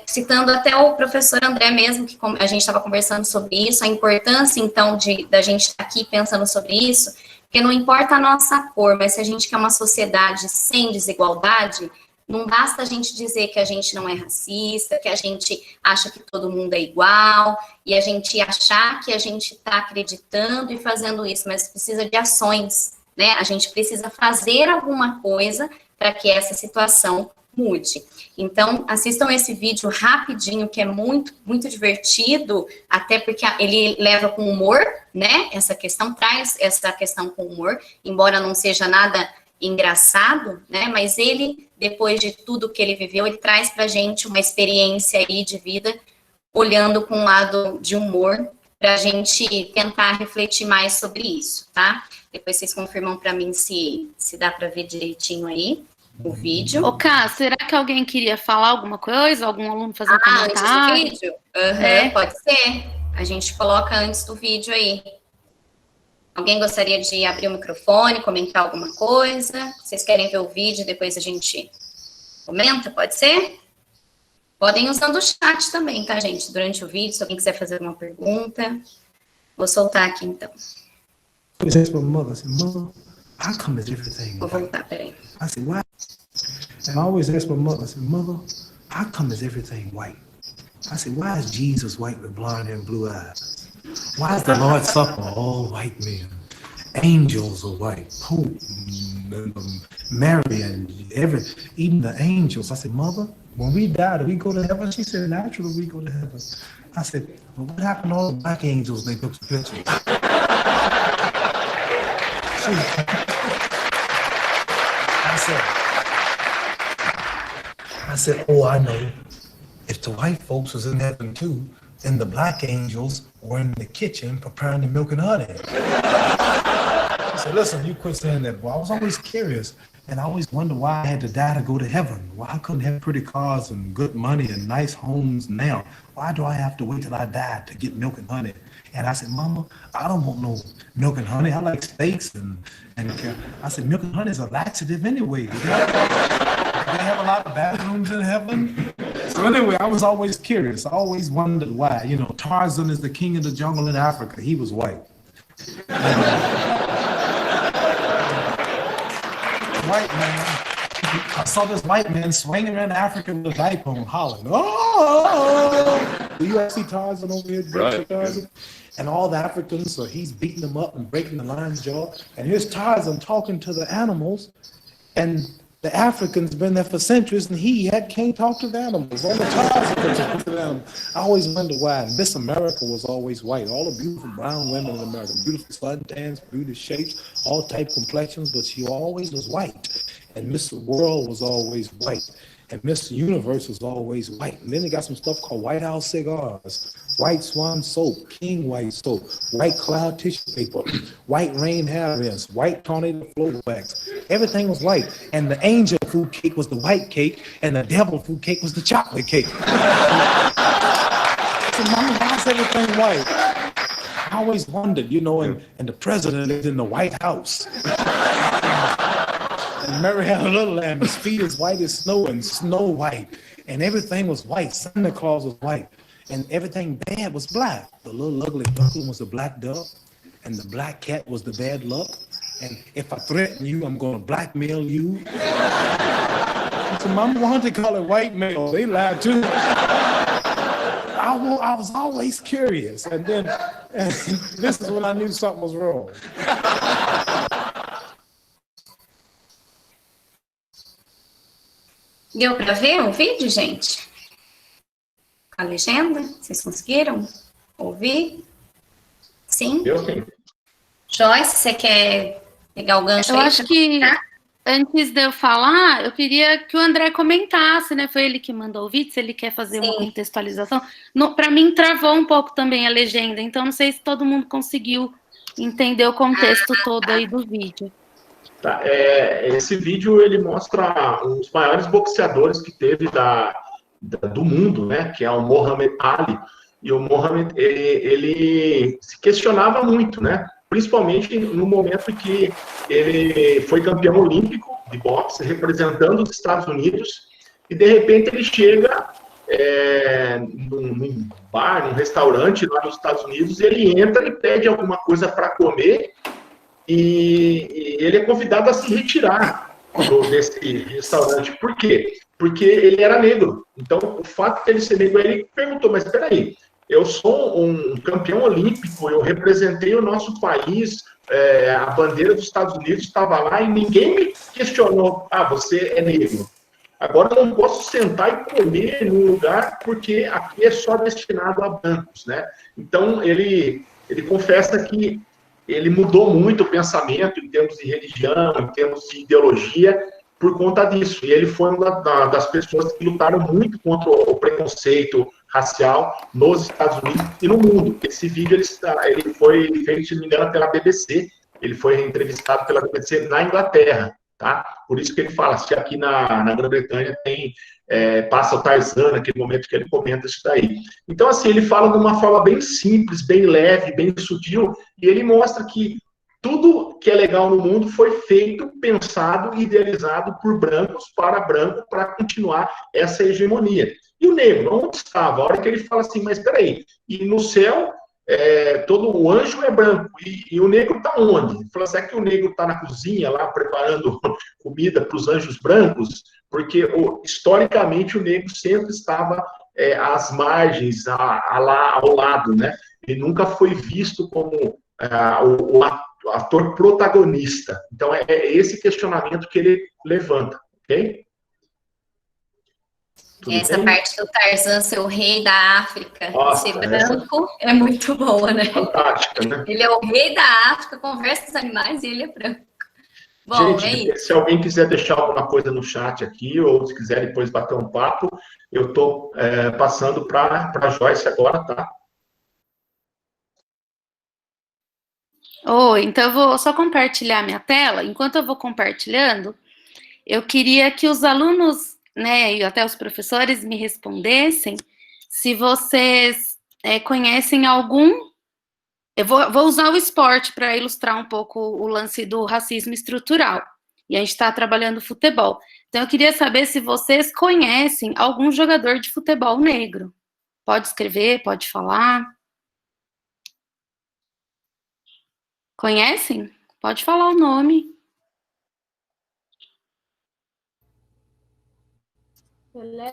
[SPEAKER 2] citando até o professor André mesmo, que a gente estava conversando sobre isso, a importância, então, da gente estar aqui pensando sobre isso, porque não importa a nossa cor, mas se a gente quer uma sociedade sem desigualdade, não basta a gente dizer que a gente não é racista, que a gente acha que todo mundo é igual, e a gente achar que a gente está acreditando e fazendo isso, mas precisa de ações, né? A gente precisa fazer alguma coisa para que essa situação mude. Então, assistam esse vídeo rapidinho, que é muito, muito divertido, até porque ele leva com humor, né? Essa questão, traz essa questão com humor, embora não seja nada engraçado, né? Mas ele, depois de tudo que ele viveu, ele traz pra gente uma experiência aí de vida, olhando com um lado de humor, pra gente tentar refletir mais sobre isso, tá? Depois vocês confirmam pra mim se dá pra ver direitinho aí o vídeo.
[SPEAKER 8] Ô, Ká, será que alguém queria falar alguma coisa? Algum aluno fazer um comentário?
[SPEAKER 2] Antes do vídeo? Uhum, pode ser. A gente coloca antes do vídeo aí. Alguém gostaria de abrir o microfone, comentar alguma coisa? Vocês querem ver o vídeo e depois a gente comenta? Pode ser? Podem usando o chat também, tá, gente? Durante o vídeo, se alguém quiser fazer alguma pergunta. Vou soltar aqui, então. Vou voltar, peraí.
[SPEAKER 10] I said, why? And I always ask my mother, I said, Mother, how come is everything white? I said, why is Jesus white with blonde hair and blue eyes? Why is the Lord's Supper all white men? Angels are white, Pope, Mary, and even the angels. I said, Mother, when we die, do we go to heaven? She said, naturally we go to heaven. I said, well, what happened to all the black angels they took the pictures? I said, oh, I know. If the white folks was in heaven too, then the black angels were in the kitchen preparing the milk and honey. I said, listen, you quit saying that, boy. I was always curious. And I always wonder why I had to die to go to heaven. Why I couldn't have pretty cars and good money and nice homes now? Why do I have to wait till I die to get milk and honey? And I said, Mama, I don't want no milk and honey. I like steaks and I said, milk and honey is a laxative anyway. They have a lot of bathrooms in heaven. So anyway, I was always curious. I always wondered why. You know, Tarzan is the king of the jungle in Africa. He was white. White man. I saw this white man swinging around Africa with a diaper on, hollering, oh! Do you see Tarzan over here?
[SPEAKER 11] Right.
[SPEAKER 10] Tarzan? And all the Africans, so he's beating them up and breaking the lion's jaw. And here's Tarzan talking to the animals, and the Africans been there for centuries, and he can't talk to the animals. Only Tarzan can talk to the animals. I always wonder why. Miss America was always white. All the beautiful brown women in America, beautiful suntans, beautiful shapes, all type complexions, but she always was white. And Miss World was always white. And Mr. Universe was always white. And then they got some stuff called White House cigars, White Swan soap, King White soap, White Cloud tissue paper, White Rain hair rinse, White Tornado flow wax. Everything was white. And the angel food cake was the white cake, and the devil food cake was the chocolate cake. So, Mama, why's everything white? I always wondered, you know, and the president lived in the White House. And Mary had a little lamb, his feet as white as snow and Snow White. And everything was white. Santa Claus was white. And everything bad was black. The little ugly duckling was the black duck. And the black cat was the bad luck. And if I threaten you, I'm going to blackmail you. So Mama wanted to call it white male. They lied too. I was always curious. And then this is when I knew something was wrong.
[SPEAKER 2] Deu para ver o vídeo, gente? A legenda? Vocês conseguiram ouvir? Sim?
[SPEAKER 9] Eu sim.
[SPEAKER 2] Joyce, você quer pegar o gancho
[SPEAKER 8] Eu
[SPEAKER 2] aí?
[SPEAKER 8] acho que, antes de eu falar, eu queria que o André comentasse, né? Foi ele que mandou o vídeo, se ele quer fazer uma contextualização. Para mim, travou um pouco também a legenda, então não sei se todo mundo conseguiu entender o contexto todo aí do vídeo.
[SPEAKER 9] Tá, esse vídeo, ele mostra um dos maiores boxeadores que teve do mundo, né? Que é o Muhammad Ali. E o Muhammad, ele se questionava muito, né? Principalmente no momento que ele foi campeão olímpico de boxe, representando os Estados Unidos, e de repente ele chega num bar, num restaurante lá nos Estados Unidos, e ele entra e pede alguma coisa para comer, e ele é convidado a se retirar desse restaurante. Por quê? Porque ele era negro. Então, o fato de ele ser negro, ele perguntou, mas espera aí, eu sou um campeão olímpico, eu representei o nosso país, a bandeira dos Estados Unidos estava lá e ninguém me questionou, você é negro. Agora eu não posso sentar e comer num lugar porque aqui é só destinado a brancos, né? Então, ele confessa que ele mudou muito o pensamento em termos de religião, em termos de ideologia, por conta disso. E ele foi uma das pessoas que lutaram muito contra o preconceito racial nos Estados Unidos e no mundo. Esse vídeo ele foi feito, se não me engano, pela BBC. Ele foi entrevistado pela BBC na Inglaterra, tá? Por isso que ele fala, se aqui na Grã-Bretanha passa o Tarzan, naquele momento que ele comenta isso daí. Então, assim, ele fala de uma forma bem simples, bem leve, bem sutil, e ele mostra que tudo que é legal no mundo foi feito, pensado, idealizado por brancos, para continuar essa hegemonia. E o negro, onde estava? A hora que ele fala assim, mas peraí, e no céu, todo o anjo é branco, e o negro está onde? Ele fala, será que o negro está na cozinha, lá, preparando comida para os anjos brancos? Porque, historicamente, o negro sempre estava às margens, ao lado, né? Ele nunca foi visto como o ator protagonista. Então, é esse questionamento que ele levanta, ok?
[SPEAKER 2] Essa parte do Tarzan ser o rei da África,
[SPEAKER 9] Nossa,
[SPEAKER 2] ser branco, é muito boa, né?
[SPEAKER 9] Fantástica, né?
[SPEAKER 2] Ele é o rei da África, conversa com os animais e ele é branco. Bom,
[SPEAKER 9] gente, se alguém quiser deixar alguma coisa no chat aqui, ou se quiser depois bater um papo, eu estou passando para a Joyce agora, tá?
[SPEAKER 8] Então eu vou só compartilhar minha tela. Enquanto eu vou compartilhando, eu queria que os alunos, né, e até os professores me respondessem se vocês conhecem algum. Eu vou usar o esporte para ilustrar um pouco o lance do racismo estrutural. E a gente está trabalhando futebol. Então, eu queria saber se vocês conhecem algum jogador de futebol negro. Pode escrever, pode falar. Conhecem? Pode falar o nome.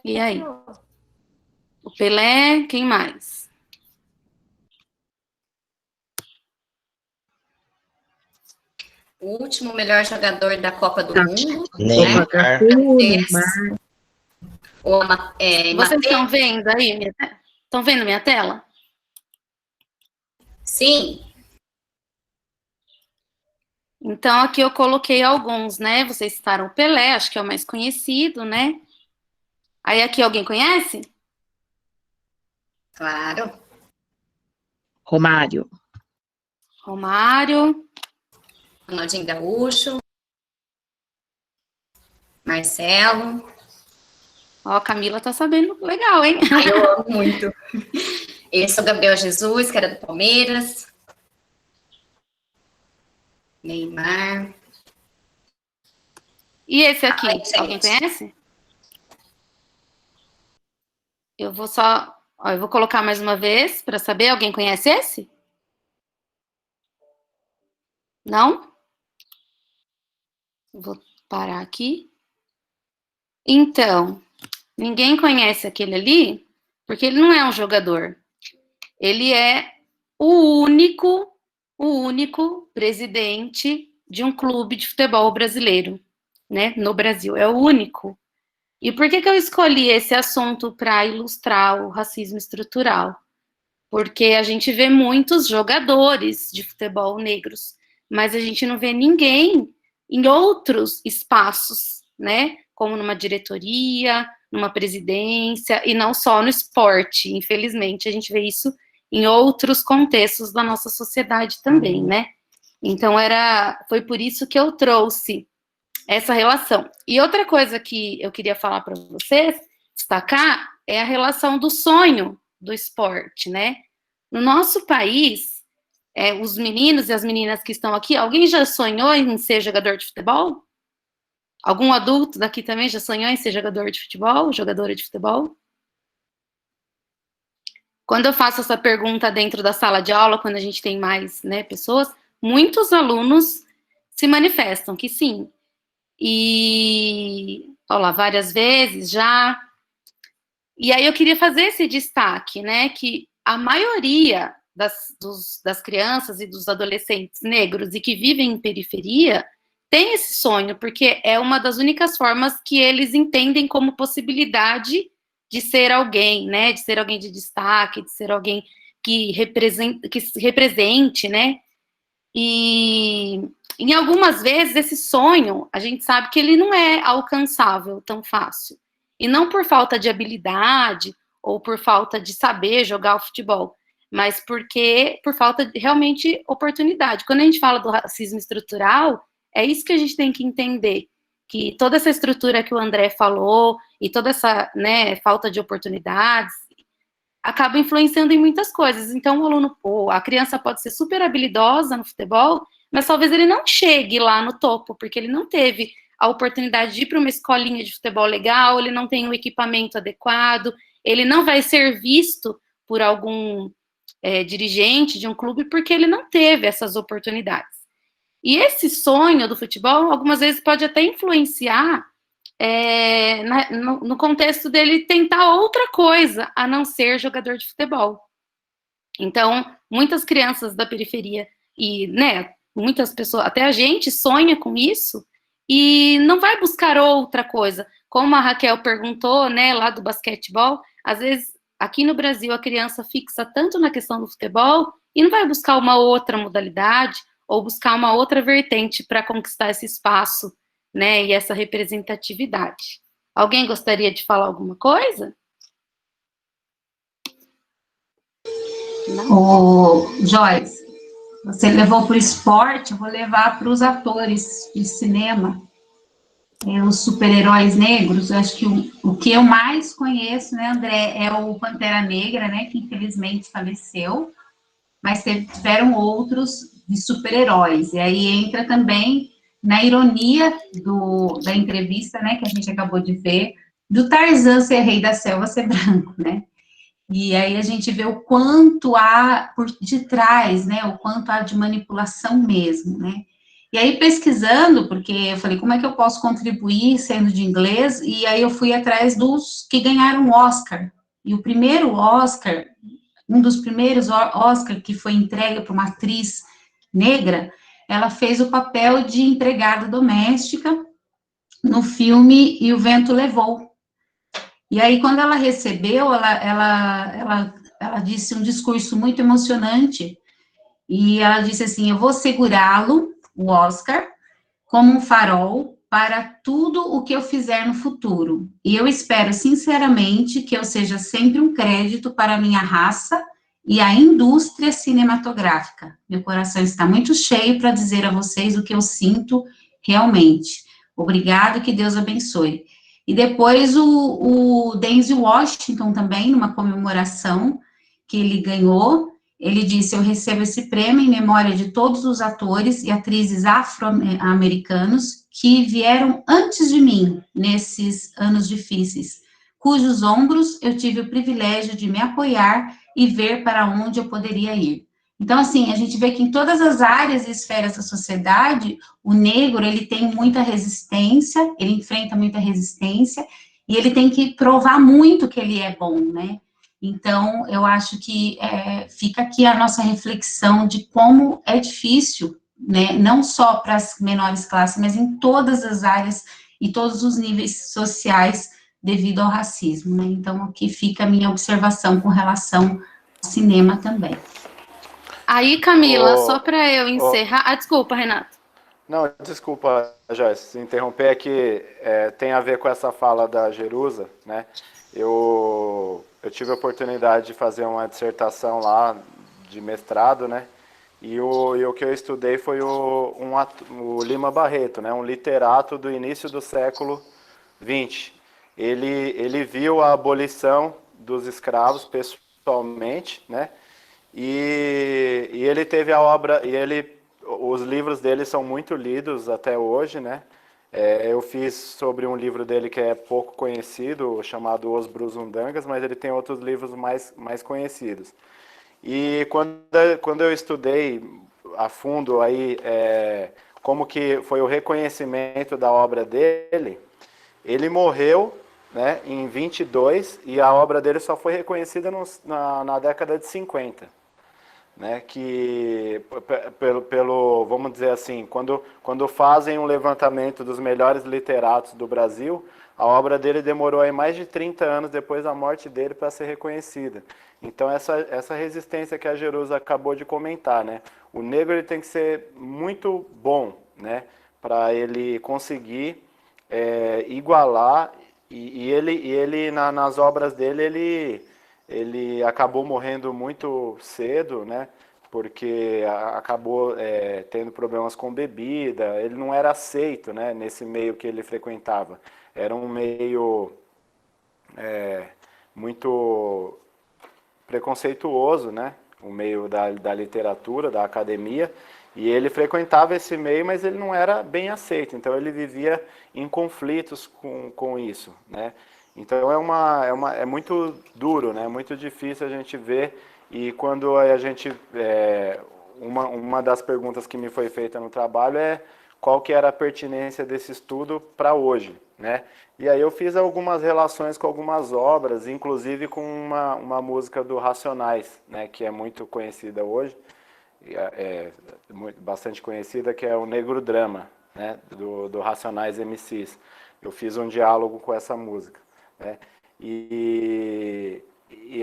[SPEAKER 8] E aí? O Pelé, quem mais?
[SPEAKER 2] O último melhor jogador da Copa do Mundo.
[SPEAKER 4] Neymar.
[SPEAKER 2] Neymar.
[SPEAKER 8] Vocês estão vendo aí? Estão vendo minha tela?
[SPEAKER 2] Sim.
[SPEAKER 8] Então, aqui eu coloquei alguns, né? Vocês citaram o Pelé, acho que é o mais conhecido, né? Aí aqui alguém conhece?
[SPEAKER 2] Claro.
[SPEAKER 11] Romário.
[SPEAKER 2] Ronaldinho Gaúcho. Marcelo.
[SPEAKER 8] Ó, a Camila tá sabendo legal, hein?
[SPEAKER 2] Ai, eu amo muito. Esse é o Gabriel Jesus, que era do Palmeiras. Neymar.
[SPEAKER 8] E esse aqui,
[SPEAKER 2] Ai,
[SPEAKER 8] alguém conhece? Eu vou eu vou colocar mais uma vez para saber. Alguém conhece esse? Não? Vou parar aqui. Então, ninguém conhece aquele ali, porque ele não é um jogador. Ele é o único presidente de um clube de futebol brasileiro, né? No Brasil, é o único. E por que eu escolhi esse assunto para ilustrar o racismo estrutural? Porque a gente vê muitos jogadores de futebol negros, mas a gente não vê ninguém em outros espaços, né? Como numa diretoria, numa presidência, e não só no esporte. Infelizmente, a gente vê isso em outros contextos da nossa sociedade também, né? Então, foi por isso que eu trouxe essa relação. E outra coisa que eu queria falar para vocês, destacar, é a relação do sonho do esporte, né? No nosso país, os meninos e as meninas que estão aqui, alguém já sonhou em ser jogador de futebol? Algum adulto daqui também já sonhou em ser jogador de futebol, jogadora de futebol? Quando eu faço essa pergunta dentro da sala de aula, quando a gente tem mais, né, pessoas, muitos alunos se manifestam que sim. E, olha lá, várias vezes já. E aí eu queria fazer esse destaque, né, que a maioria das crianças e dos adolescentes negros e que vivem em periferia tem esse sonho, porque é uma das únicas formas que eles entendem como possibilidade de ser alguém, né, de ser alguém de destaque, de ser alguém que represente, né, e em algumas vezes esse sonho, a gente sabe que ele não é alcançável tão fácil, e não por falta de habilidade, ou por falta de saber jogar o futebol, mas por falta de realmente oportunidade. Quando a gente fala do racismo estrutural, é isso que a gente tem que entender, que toda essa estrutura que o André falou, e toda essa, né, falta de oportunidades, acaba influenciando em muitas coisas. Então, o aluno, a criança pode ser super habilidosa no futebol, mas talvez ele não chegue lá no topo, porque ele não teve a oportunidade de ir para uma escolinha de futebol legal, ele não tem o equipamento adequado, ele não vai ser visto por algum dirigente de um clube, porque ele não teve essas oportunidades. E esse sonho do futebol, algumas vezes, pode até influenciar no contexto dele tentar outra coisa, a não ser jogador de futebol. Então, muitas crianças da periferia, e, né, muitas pessoas, até a gente sonha com isso, e não vai buscar outra coisa. Como a Raquel perguntou, né, lá do basquetebol, às vezes, aqui no Brasil, a criança fixa tanto na questão do futebol, e não vai buscar uma outra modalidade, ou buscar uma outra vertente para conquistar esse espaço, né, e essa representatividade. Alguém gostaria de falar alguma coisa?
[SPEAKER 7] Ô, Joyce, você levou para o esporte, eu vou levar para os atores de cinema. os super-heróis negros, eu acho que o que eu mais conheço, né, André, é o Pantera Negra, né, que infelizmente faleceu, mas tiveram outros de super-heróis. E aí entra também na ironia da entrevista, né, que a gente acabou de ver, do Tarzan ser rei da selva ser branco, né? E aí a gente vê o quanto há por detrás, né? O quanto há de manipulação mesmo, né? E aí pesquisando, porque eu falei, como é que eu posso contribuir sendo de inglês? E aí eu fui atrás dos que ganharam o Oscar. E o primeiro Oscar, um dos primeiros Oscar que foi entregue para uma atriz negra, ela fez o papel de empregada doméstica no filme E o Vento Levou. E aí, quando ela recebeu, ela disse um discurso muito emocionante, e ela disse assim, eu vou segurá-lo, o Oscar, como um farol para tudo o que eu fizer no futuro. E eu espero, sinceramente, que eu seja sempre um crédito para a minha raça e a indústria cinematográfica. Meu coração está muito cheio para dizer a vocês o que eu sinto realmente. Obrigado, que Deus abençoe. E depois o Denzel Washington também, numa comemoração que ele ganhou, ele disse, eu recebo esse prêmio em memória de todos os atores e atrizes afro-americanos que vieram antes de mim, nesses anos difíceis, cujos ombros eu tive o privilégio de me apoiar e ver para onde eu poderia ir. Então, assim, a gente vê que em todas as áreas e esferas da sociedade, o negro, ele tem muita resistência, ele enfrenta muita resistência, e ele tem que provar muito que ele é bom, né? Então, eu acho que fica aqui a nossa reflexão de como é difícil, né, não só para as menores classes, mas em todas as áreas e todos os níveis sociais devido ao racismo, né? Então, aqui fica a minha observação com relação ao cinema também.
[SPEAKER 8] Aí, Camila,
[SPEAKER 6] Ô,
[SPEAKER 8] só para eu
[SPEAKER 6] ô,
[SPEAKER 8] encerrar. Ah, desculpa, Renato.
[SPEAKER 6] não, desculpa, Joyce, se interromper, é que tem a ver com essa fala da Jerusa, né? Eu tive a oportunidade de fazer uma dissertação lá de mestrado, né? E o que eu estudei foi o Lima Barreto, né? Um literato do início do século XX. Ele viu a abolição dos escravos pessoalmente, né? E ele teve a obra, os livros dele são muito lidos até hoje, né? Eu fiz sobre um livro dele que é pouco conhecido, chamado Os Brusundangas, mas ele tem outros livros mais conhecidos. E quando eu estudei a fundo aí como que foi o reconhecimento da obra dele, ele morreu, né, em 22 e a obra dele só foi reconhecida na década de 50. Né, que vamos dizer assim, quando fazem um levantamento dos melhores literatos do Brasil, a obra dele demorou aí mais de 30 anos depois da morte dele para ser reconhecida. Então essa resistência que a Jerusa acabou de comentar, né? O negro ele tem que ser muito bom, né, para ele conseguir igualar e ele nas obras dele ele acabou morrendo muito cedo, né? Porque acabou tendo problemas com bebida. Ele não era aceito, né? Nesse meio que ele frequentava. Era um meio muito preconceituoso, né? O meio da literatura, da academia. E ele frequentava esse meio, mas ele não era bem aceito. Então ele vivia em conflitos com isso, né? Então é muito duro, né? Muito difícil a gente ver. E quando a gente uma das perguntas que me foi feita no trabalho é qual que era a pertinência desse estudo para hoje, né? E aí eu fiz algumas relações com algumas obras, inclusive com uma música do Racionais, né? Que é muito conhecida hoje, bastante conhecida, que é o Negro Drama, né? Do Racionais MCs. Eu fiz um diálogo com essa música. Né? E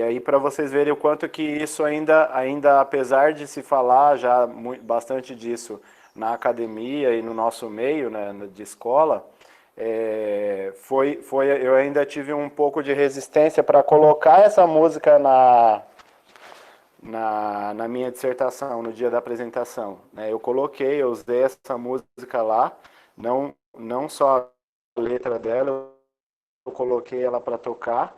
[SPEAKER 6] aí para vocês verem o quanto que isso ainda apesar de se falar já bastante disso na academia e no nosso meio, né, de escola, eu ainda tive um pouco de resistência para colocar essa música na minha dissertação, no dia da apresentação. Né? Eu usei essa música lá, não só letra dela, eu coloquei ela para tocar,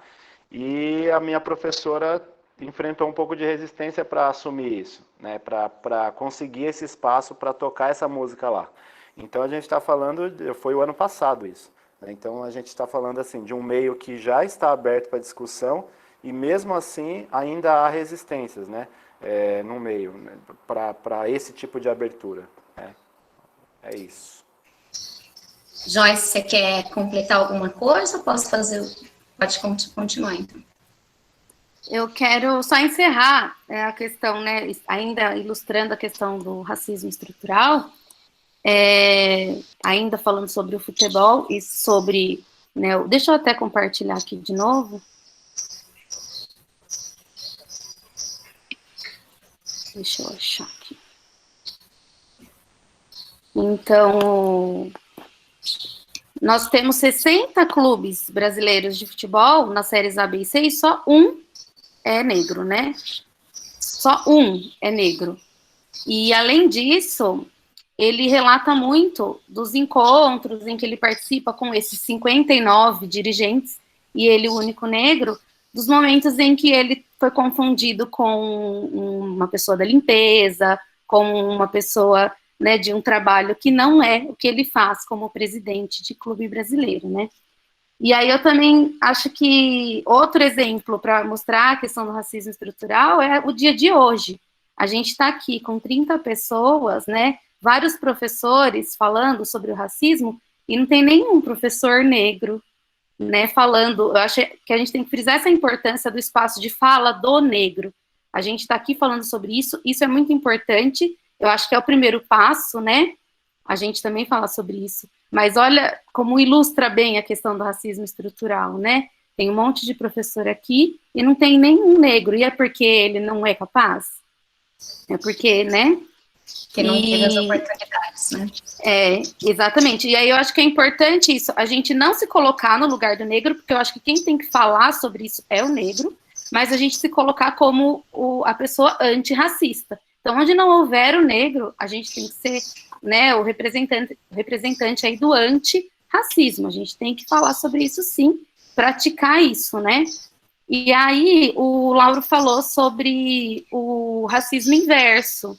[SPEAKER 6] e a minha professora enfrentou um pouco de resistência para assumir isso, né, para conseguir esse espaço para tocar essa música lá. Então a gente está falando, foi o ano passado isso, né? Então a gente está falando assim de um meio que já está aberto para discussão e mesmo assim ainda há resistências, né, no meio, né, para esse tipo de abertura. É isso.
[SPEAKER 2] Joyce, você quer completar alguma coisa ou posso fazer? Pode continuar, então.
[SPEAKER 8] Eu quero só encerrar a questão, né, ainda ilustrando a questão do racismo estrutural, ainda falando sobre o futebol e sobre, né, deixa eu até compartilhar aqui de novo. Deixa eu achar aqui. Então, nós temos 60 clubes brasileiros de futebol nas séries A, B e C e só um é negro, né? Só um é negro. E, além disso, ele relata muito dos encontros em que ele participa com esses 59 dirigentes, e ele, o único negro, dos momentos em que ele foi confundido com uma pessoa da limpeza, com uma pessoa, né, de um trabalho que não é o que ele faz como presidente de clube brasileiro, né? E aí eu também acho que outro exemplo para mostrar a questão do racismo estrutural é o dia de hoje. A gente está aqui com 30 pessoas, né, vários professores falando sobre o racismo, e não tem nenhum professor negro, né, falando. Eu acho que a gente tem que frisar essa importância do espaço de fala do negro. A gente está aqui falando sobre isso é muito importante, eu acho que é o primeiro passo, né, a gente também fala sobre isso. Mas olha como ilustra bem a questão do racismo estrutural, né? Tem um monte de professor aqui e não tem nenhum negro. E é porque ele não é capaz? É porque, né?
[SPEAKER 2] Que não teve as oportunidades, né?
[SPEAKER 8] Exatamente. E aí eu acho que é importante isso, a gente não se colocar no lugar do negro, porque eu acho que quem tem que falar sobre isso é o negro, mas a gente se colocar como a pessoa antirracista. Então, onde não houver o negro, a gente tem que ser, né, o representante aí do antirracismo. A gente tem que falar sobre isso, sim, praticar isso, né? E aí, o Lauro falou sobre o racismo inverso.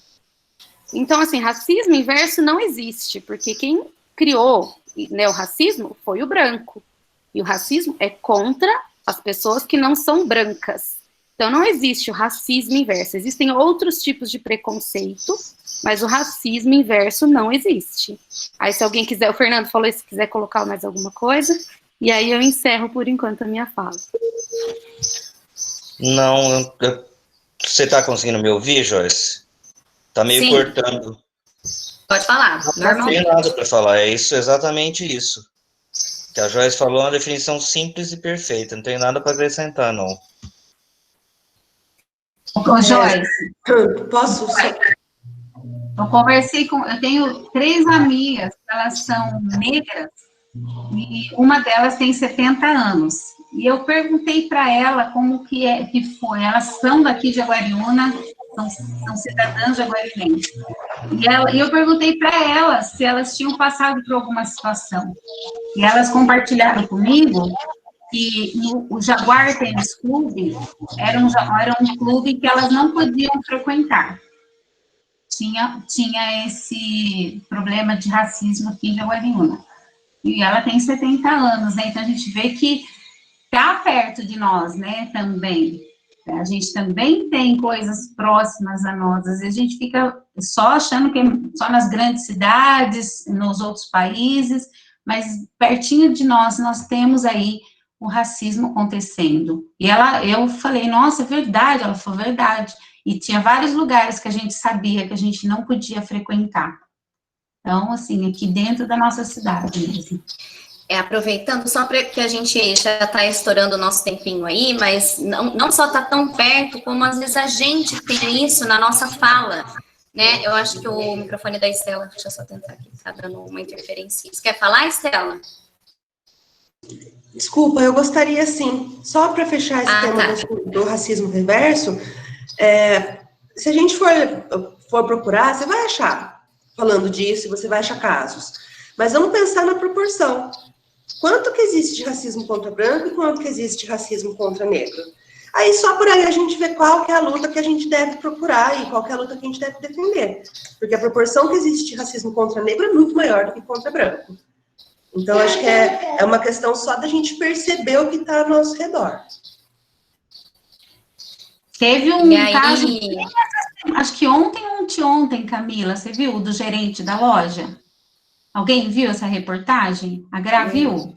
[SPEAKER 8] Então, assim, racismo inverso não existe, porque quem criou, né, o racismo foi o branco. E o racismo é contra as pessoas que não são brancas. Então, não existe o racismo inverso. Existem outros tipos de preconceito, mas o racismo inverso não existe. Aí, se alguém quiser, o Fernando falou, se quiser colocar mais alguma coisa, e aí eu encerro, por enquanto, a minha fala.
[SPEAKER 4] Não, você está conseguindo me ouvir, Joyce? Está meio cortando.
[SPEAKER 2] Pode falar.
[SPEAKER 4] Não tem nada para falar, é isso, exatamente isso. Que a Joyce falou é uma definição simples e perfeita, não tem nada para acrescentar, não.
[SPEAKER 7] Ô, Joyce,
[SPEAKER 3] posso?
[SPEAKER 7] Eu tenho 3 amigas, elas são negras, e uma delas tem 70 anos. E eu perguntei para ela como que foi. Elas são daqui de Jaguariúna, são cidadãs jaguariunenses. E eu perguntei para elas se elas tinham passado por alguma situação. E elas compartilharam comigo que o Jaguar Tênis Clube era um clube que elas não podiam frequentar. Tinha esse problema de racismo aqui em Jaguariúna. E ela tem 70 anos, né? Então a gente vê que está perto de nós, né? Também. A gente também tem coisas próximas a nós. Às vezes a gente fica só achando que é só nas grandes cidades, nos outros países, mas pertinho de nós temos aí o racismo acontecendo. E eu falei, nossa, é verdade. Ela falou, verdade. E tinha vários lugares que a gente sabia que a gente não podia frequentar. Então, assim, aqui dentro da nossa cidade mesmo.
[SPEAKER 2] Aproveitando, só para que a gente já está estourando o nosso tempinho aí, mas não só está tão perto, como às vezes a gente tem isso na nossa fala, né? Eu acho que o microfone da Estela, deixa eu só tentar aqui, está dando uma interferência. Você quer falar, Estela?
[SPEAKER 3] Desculpa, eu gostaria, sim, só para fechar esse tema do racismo reverso, se a gente for procurar, você vai achar falando disso, você vai achar casos. Mas vamos pensar na proporção. Quanto que existe de racismo contra branco e quanto que existe de racismo contra negro? Aí só por aí a gente vê qual que é a luta que a gente deve procurar e qual que é a luta que a gente deve defender. Porque a proporção que existe de racismo contra negro é muito maior do que contra branco. Então, acho que é uma questão só da gente perceber o que está ao nosso redor.
[SPEAKER 7] Teve um caso, acho que ontem ou anteontem, Camila, você viu, do gerente da loja? Alguém viu essa reportagem? A Gra viu?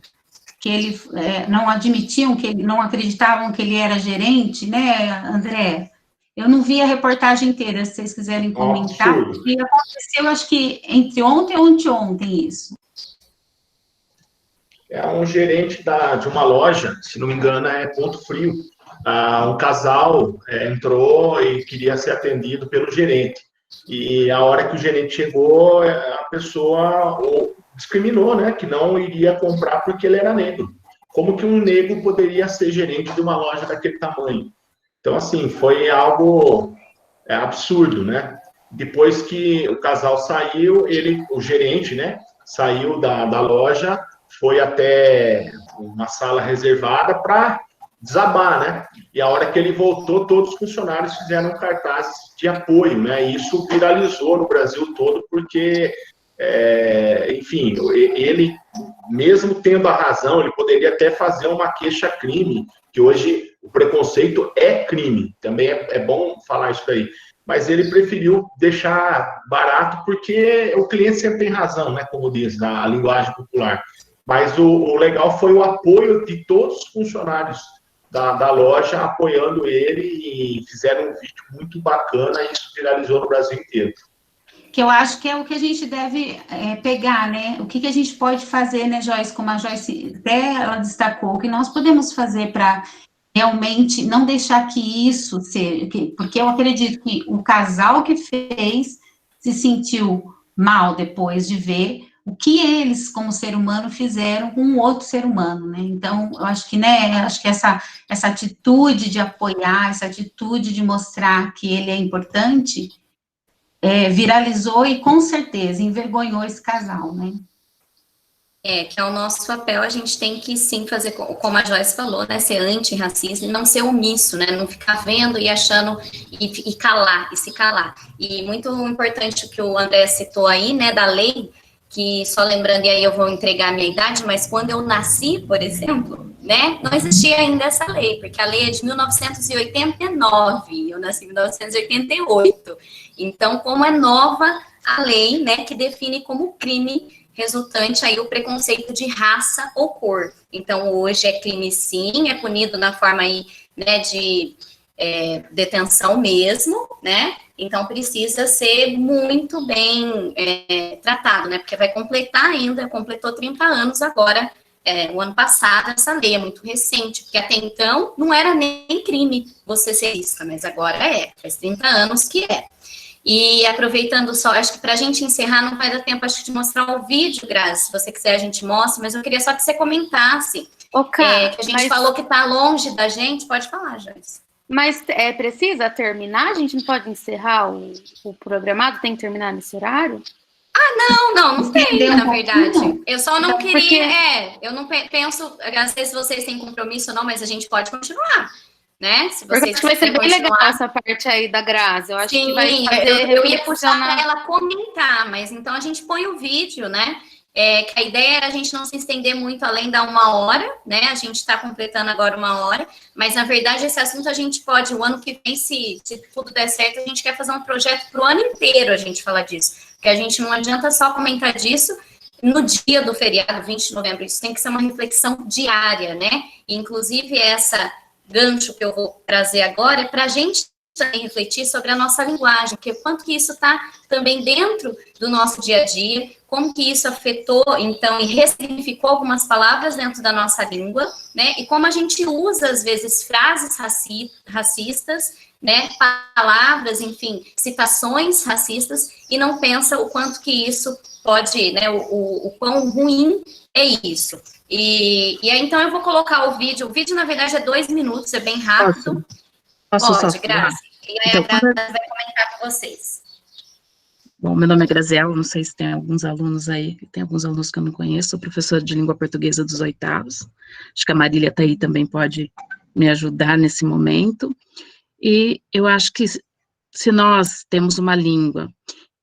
[SPEAKER 7] Que ele não admitiam, não acreditavam que ele era gerente, né, André? Eu não vi a reportagem inteira, se vocês quiserem comentar. Porque aconteceu, acho que entre ontem ou anteontem, isso.
[SPEAKER 9] É um gerente de uma loja, se não me engano, é Ponto Frio. Um casal entrou e queria ser atendido pelo gerente. E a hora que o gerente chegou, a pessoa discriminou, né, que não iria comprar porque ele era negro. Como que um negro poderia ser gerente de uma loja daquele tamanho? Então, assim, foi algo absurdo, né? Depois que o casal saiu, o gerente, né, saiu da loja, foi até uma sala reservada para desabar, né? E a hora que ele voltou, todos os funcionários fizeram cartazes de apoio, né? E isso viralizou no Brasil todo, porque, enfim, ele, mesmo tendo a razão, ele poderia até fazer uma queixa-crime, que hoje o preconceito é crime, também é bom falar isso daí. Mas ele preferiu deixar barato, porque o cliente sempre tem razão, né? Como diz na linguagem popular. Mas o legal foi o apoio de todos os funcionários da loja apoiando ele e fizeram um vídeo muito bacana e isso viralizou no Brasil inteiro.
[SPEAKER 7] Que eu acho que é o que a gente deve pegar, né? O que a gente pode fazer, né, Joyce? Como a Joyce até ela destacou, o que nós podemos fazer para realmente não deixar que isso seja... Porque eu acredito que o casal que fez se sentiu mal depois de ver o que eles, como ser humano, fizeram com um outro ser humano, né? Então, eu acho que, né, essa atitude de apoiar, essa atitude de mostrar que ele é importante, viralizou e, com certeza, envergonhou esse casal, né?
[SPEAKER 2] Que é o nosso papel, a gente tem que, sim, fazer, como a Joyce falou, né, ser antirracista e não ser omisso, né, não ficar vendo e achando, e calar, e se calar. E muito importante o que o André citou aí, né, da lei, que, só lembrando, e aí eu vou entregar a minha idade, mas quando eu nasci, por exemplo, né, não existia ainda essa lei, porque a lei é de 1989, eu nasci em 1988. Então, como é nova a lei, né, que define como crime resultante aí o preconceito de raça ou cor. Então, hoje é crime sim, é punido na forma aí, né, de detenção mesmo, né, então precisa ser muito bem tratado, né, porque vai completar ainda, completou 30 anos agora, o ano passado, essa lei é muito recente, porque até então não era nem crime você ser racista, mas agora faz 30 anos que é. E aproveitando só, acho que para a gente encerrar, não vai dar tempo, acho, de mostrar o vídeo, Grazi, se você quiser a gente mostra, mas eu queria só que você comentasse, que a gente falou que está longe da gente, pode falar, Joyce.
[SPEAKER 8] Mas precisa terminar? A gente não pode encerrar o programado? Tem que terminar nesse horário?
[SPEAKER 2] Não tem, na verdade. Eu só não queria,
[SPEAKER 8] porque...
[SPEAKER 2] eu não penso, não sei se vocês têm compromisso ou não, mas a gente pode continuar, né? Se vocês
[SPEAKER 8] acho que vai ser bem legal essa parte aí da Grazi, eu acho que vai fazer
[SPEAKER 2] eu ia puxar para ela comentar, mas então a gente põe o vídeo, né? Que a ideia era a gente não se estender muito além da 1 hora, né? A gente está completando agora 1 hora, mas na verdade esse assunto a gente pode, o ano que vem, se tudo der certo, a gente quer fazer um projeto para o ano inteiro a gente falar disso, porque a gente não adianta só comentar disso no dia do feriado, 20 de novembro, isso tem que ser uma reflexão diária, né? E, inclusive, essa gancho que eu vou trazer agora é para a gente também refletir sobre a nossa linguagem, porque quanto que isso está também dentro do nosso dia a dia, como que isso afetou, então, e ressignificou algumas palavras dentro da nossa língua, né, e como a gente usa, às vezes, frases racistas, né, palavras, enfim, citações racistas, e não pensa o quanto que isso pode, né, o quão ruim é isso. E aí, então, eu vou colocar o vídeo, na verdade, é 2 minutos, é bem rápido.
[SPEAKER 11] Posso
[SPEAKER 2] Pode,
[SPEAKER 11] só
[SPEAKER 2] Grazi. E aí
[SPEAKER 11] então,
[SPEAKER 2] a Grazi vai comentar com vocês.
[SPEAKER 11] Bom, meu nome é Graziela, não sei se tem alguns alunos aí, tem alguns alunos que eu não conheço, sou professora de língua portuguesa dos 8º, acho que a Marília tá aí também pode me ajudar nesse momento, e eu acho que se nós temos uma língua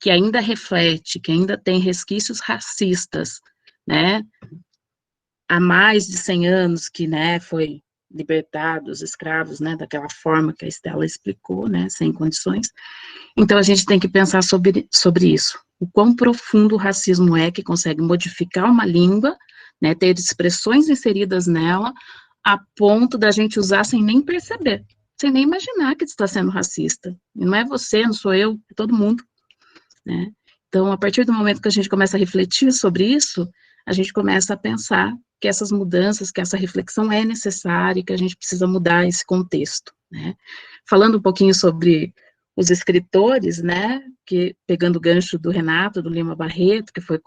[SPEAKER 11] que ainda reflete, que ainda tem resquícios racistas, né, há mais de 100 anos que, né, foi libertado os escravos, né, daquela forma que a Estela explicou, né, sem condições. Então, a gente tem que pensar sobre isso, o quão profundo o racismo é que consegue modificar uma língua, né, ter expressões inseridas nela, a ponto da gente usar sem nem perceber, sem nem imaginar que está sendo racista. E não é você, não sou eu, é todo mundo, né. Então, a partir do momento que a gente começa a refletir sobre isso, a gente começa a pensar que essas mudanças, que essa reflexão é necessária, que a gente precisa mudar esse contexto, né. Falando um pouquinho sobre os escritores, né, que, pegando o gancho do Renato, do Lima Barreto, que foi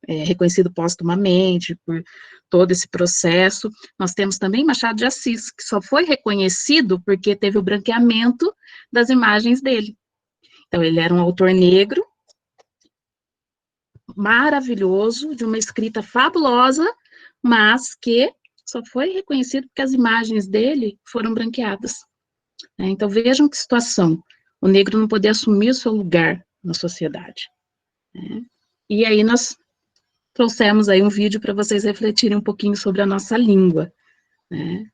[SPEAKER 11] reconhecido póstumamente por todo esse processo, nós temos também Machado de Assis, que só foi reconhecido porque teve o branqueamento das imagens dele. Então, ele era um autor negro, maravilhoso, de uma escrita fabulosa, mas que só foi reconhecido porque as imagens dele foram branqueadas. Então, vejam que situação, o negro não poder assumir o seu lugar na sociedade. E aí nós trouxemos aí um vídeo para vocês refletirem um pouquinho sobre a nossa língua, né?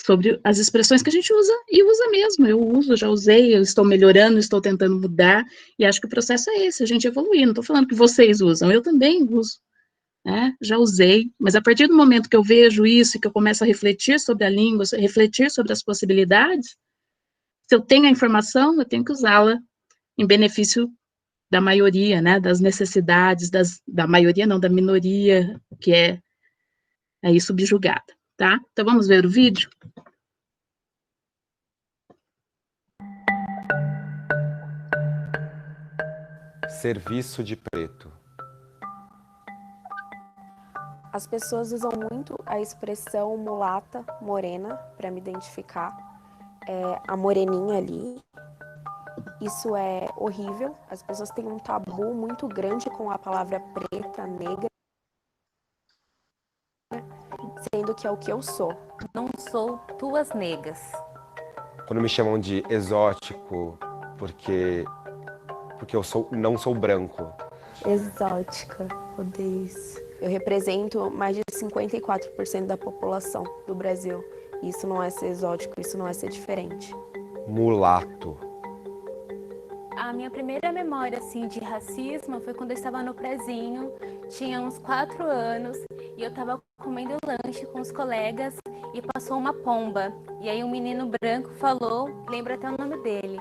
[SPEAKER 11] Sobre as expressões que a gente usa, e usa mesmo, eu uso, já usei, eu estou melhorando, estou tentando mudar, e acho que o processo é esse, a gente evoluir, não estou falando que vocês usam, eu também uso, né? Já usei, mas a partir do momento que eu vejo isso, e que eu começo a refletir sobre a língua, refletir sobre as possibilidades, se eu tenho a informação, eu tenho que usá-la em benefício da maioria, né, das necessidades, da maioria não, da minoria, que é aí subjugada, tá? Então, vamos ver o vídeo?
[SPEAKER 12] Serviço de preto.
[SPEAKER 13] As pessoas usam muito a expressão mulata, morena, para me identificar. A moreninha ali. Isso é horrível. As pessoas têm um tabu muito grande com a palavra preta, negra, sendo que é o que eu sou.
[SPEAKER 14] Não sou tuas negas.
[SPEAKER 12] Quando me chamam de exótico, porque eu não sou branco.
[SPEAKER 13] Exótica, odeio isso. Eu represento mais de 54% da população do Brasil. Isso não é ser exótico, isso não é ser diferente.
[SPEAKER 12] Mulato.
[SPEAKER 14] A minha primeira memória, assim, de racismo foi quando eu estava no prezinho, tinha uns 4 anos, e eu estava comendo lanche com os colegas e passou uma pomba. E aí um menino branco falou, lembro até o nome dele,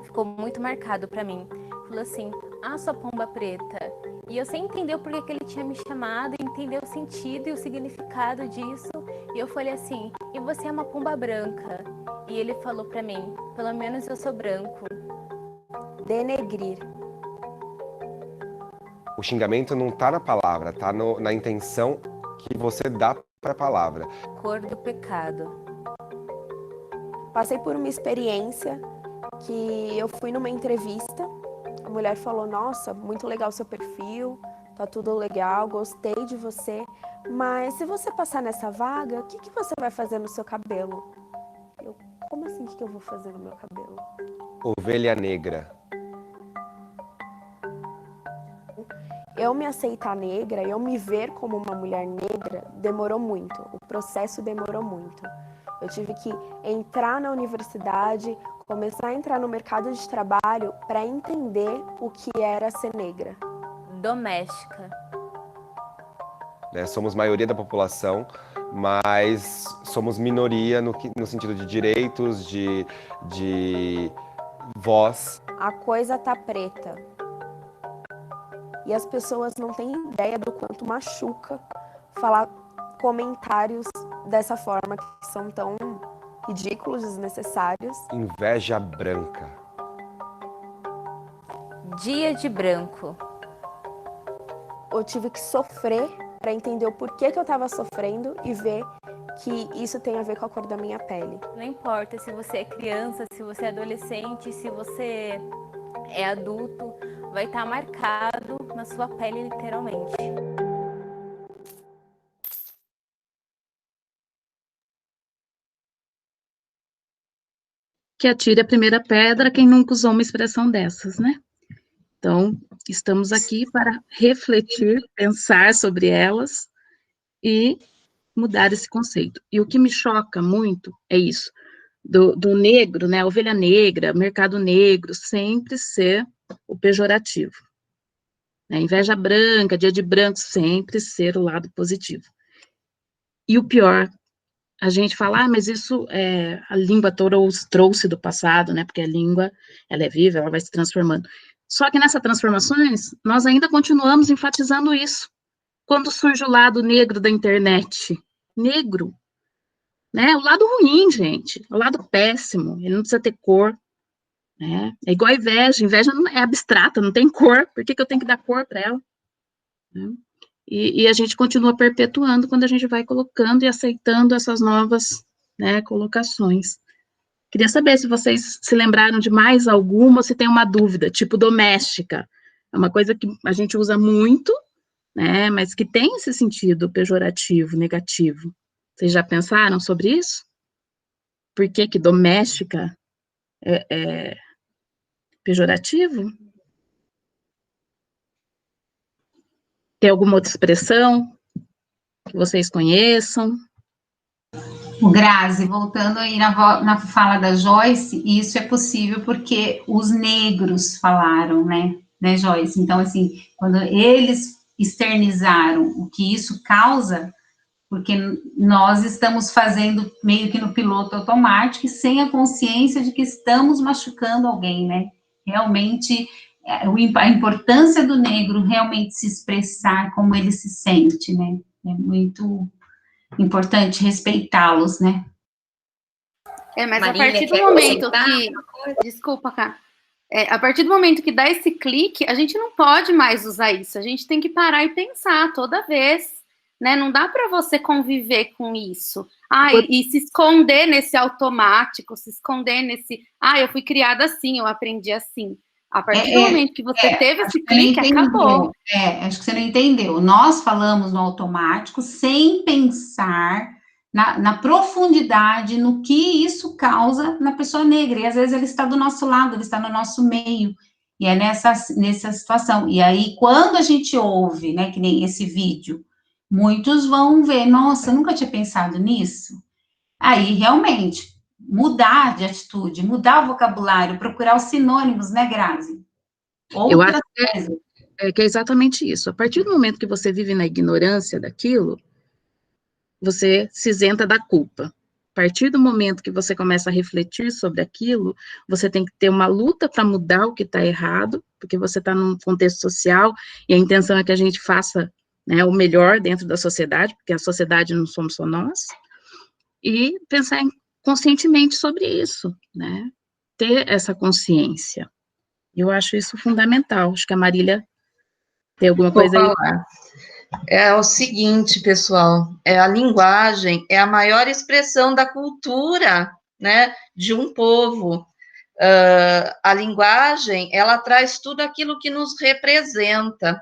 [SPEAKER 14] ficou muito marcado para mim. Falou assim, sua pomba preta. E eu sem entender o porquê que ele tinha me chamado, entender o sentido e o significado disso. E eu falei assim, e você é uma pomba branca? E ele falou para mim, pelo menos eu sou branco.
[SPEAKER 13] Denegrir.
[SPEAKER 12] O xingamento não tá na palavra, tá na intenção que você dá para a palavra.
[SPEAKER 14] Cor do pecado.
[SPEAKER 13] Passei por uma experiência que eu fui numa entrevista, a mulher falou, nossa, muito legal o seu perfil, tá tudo legal, gostei de você, mas se você passar nessa vaga, o que você vai fazer no seu cabelo? Eu, como assim, o que eu vou fazer no meu cabelo?
[SPEAKER 12] Ovelha negra.
[SPEAKER 13] Eu me aceitar negra, eu me ver como uma mulher negra, demorou muito. O processo demorou muito. Eu tive que entrar na universidade, começar a entrar no mercado de trabalho para entender o que era ser negra.
[SPEAKER 14] Doméstica.
[SPEAKER 12] Somos maioria da população, mas somos minoria no sentido de direitos, de voz.
[SPEAKER 13] A coisa tá preta. E as pessoas não têm ideia do quanto machuca falar comentários dessa forma, que são tão ridículos, desnecessários.
[SPEAKER 12] Inveja branca.
[SPEAKER 14] Dia de branco.
[SPEAKER 13] Eu tive que sofrer para entender o porquê que eu estava sofrendo e ver que isso tem a ver com a cor da minha pele.
[SPEAKER 14] Não importa se você é criança, se você é adolescente, se você é adulto, vai estar marcado na sua pele, literalmente.
[SPEAKER 11] Que atire a primeira pedra quem nunca usou uma expressão dessas, né? Então, estamos aqui para refletir, pensar sobre elas e mudar esse conceito. E o que me choca muito é isso, do negro, né, ovelha negra, mercado negro, sempre ser o pejorativo. Né, inveja branca, dia de branco, sempre ser o lado positivo. E o pior, a gente fala, mas isso a língua trouxe do passado, né, porque a língua, ela é viva, ela vai se transformando. Só que nessas transformações, nós ainda continuamos enfatizando isso. Quando surge o lado negro da internet, negro, né, o lado ruim, gente, o lado péssimo, ele não precisa ter cor, né, é igual a inveja não é abstrata, não tem cor, por que eu tenho que dar cor para ela? Né? E a gente continua perpetuando quando a gente vai colocando e aceitando essas novas, né, colocações. Queria saber se vocês se lembraram de mais alguma, ou se tem uma dúvida, tipo doméstica, é uma coisa que a gente usa muito, né, mas que tem esse sentido pejorativo, negativo. Vocês já pensaram sobre isso? Por que que doméstica é pejorativo? Tem alguma outra expressão que vocês conheçam?
[SPEAKER 7] O Grazi, voltando aí na fala da Joyce, isso é possível porque os negros falaram, né, Joyce? Então, assim, quando eles externizaram o que isso causa, porque nós estamos fazendo meio que no piloto automático e sem a consciência de que estamos machucando alguém, né? Realmente, a importância do negro realmente se expressar como ele se sente, né? É muito importante respeitá-los, né?
[SPEAKER 8] Mas
[SPEAKER 2] Marília,
[SPEAKER 8] a partir do
[SPEAKER 2] quer
[SPEAKER 8] momento
[SPEAKER 2] acrescentar
[SPEAKER 8] que... Desculpa, Cá. A partir do momento que dá esse clique, a gente não pode mais usar isso. A gente tem que parar e pensar toda vez, né? Não dá para você conviver com isso. E se esconder nesse automático, se esconder nesse... eu fui criada assim, eu aprendi assim. A partir do momento que você teve esse clique, acabou.
[SPEAKER 7] Acho que você não entendeu. Nós falamos no automático sem pensar na profundidade, no que isso causa na pessoa negra. E às vezes ele está do nosso lado, ele está no nosso meio. E é nessa situação. E aí, quando a gente ouve, né, que nem esse vídeo, muitos vão ver, nossa, eu nunca tinha pensado nisso. Aí, realmente, mudar de atitude, mudar o vocabulário, procurar os sinônimos, né, Grazi?
[SPEAKER 11] Eu acho que é exatamente isso. A partir do momento que você vive na ignorância daquilo, você se isenta da culpa. A partir do momento que você começa a refletir sobre aquilo, você tem que ter uma luta para mudar o que está errado, porque você está num contexto social, e a intenção é que a gente faça, né, o melhor dentro da sociedade, porque a sociedade não somos só nós, e pensar conscientemente sobre isso, né, ter essa consciência. Eu acho isso fundamental. Acho que a Marília tem alguma coisa aí.
[SPEAKER 15] É o seguinte, pessoal, a linguagem é a maior expressão da cultura, né, de um povo. A linguagem, ela traz tudo aquilo que nos representa.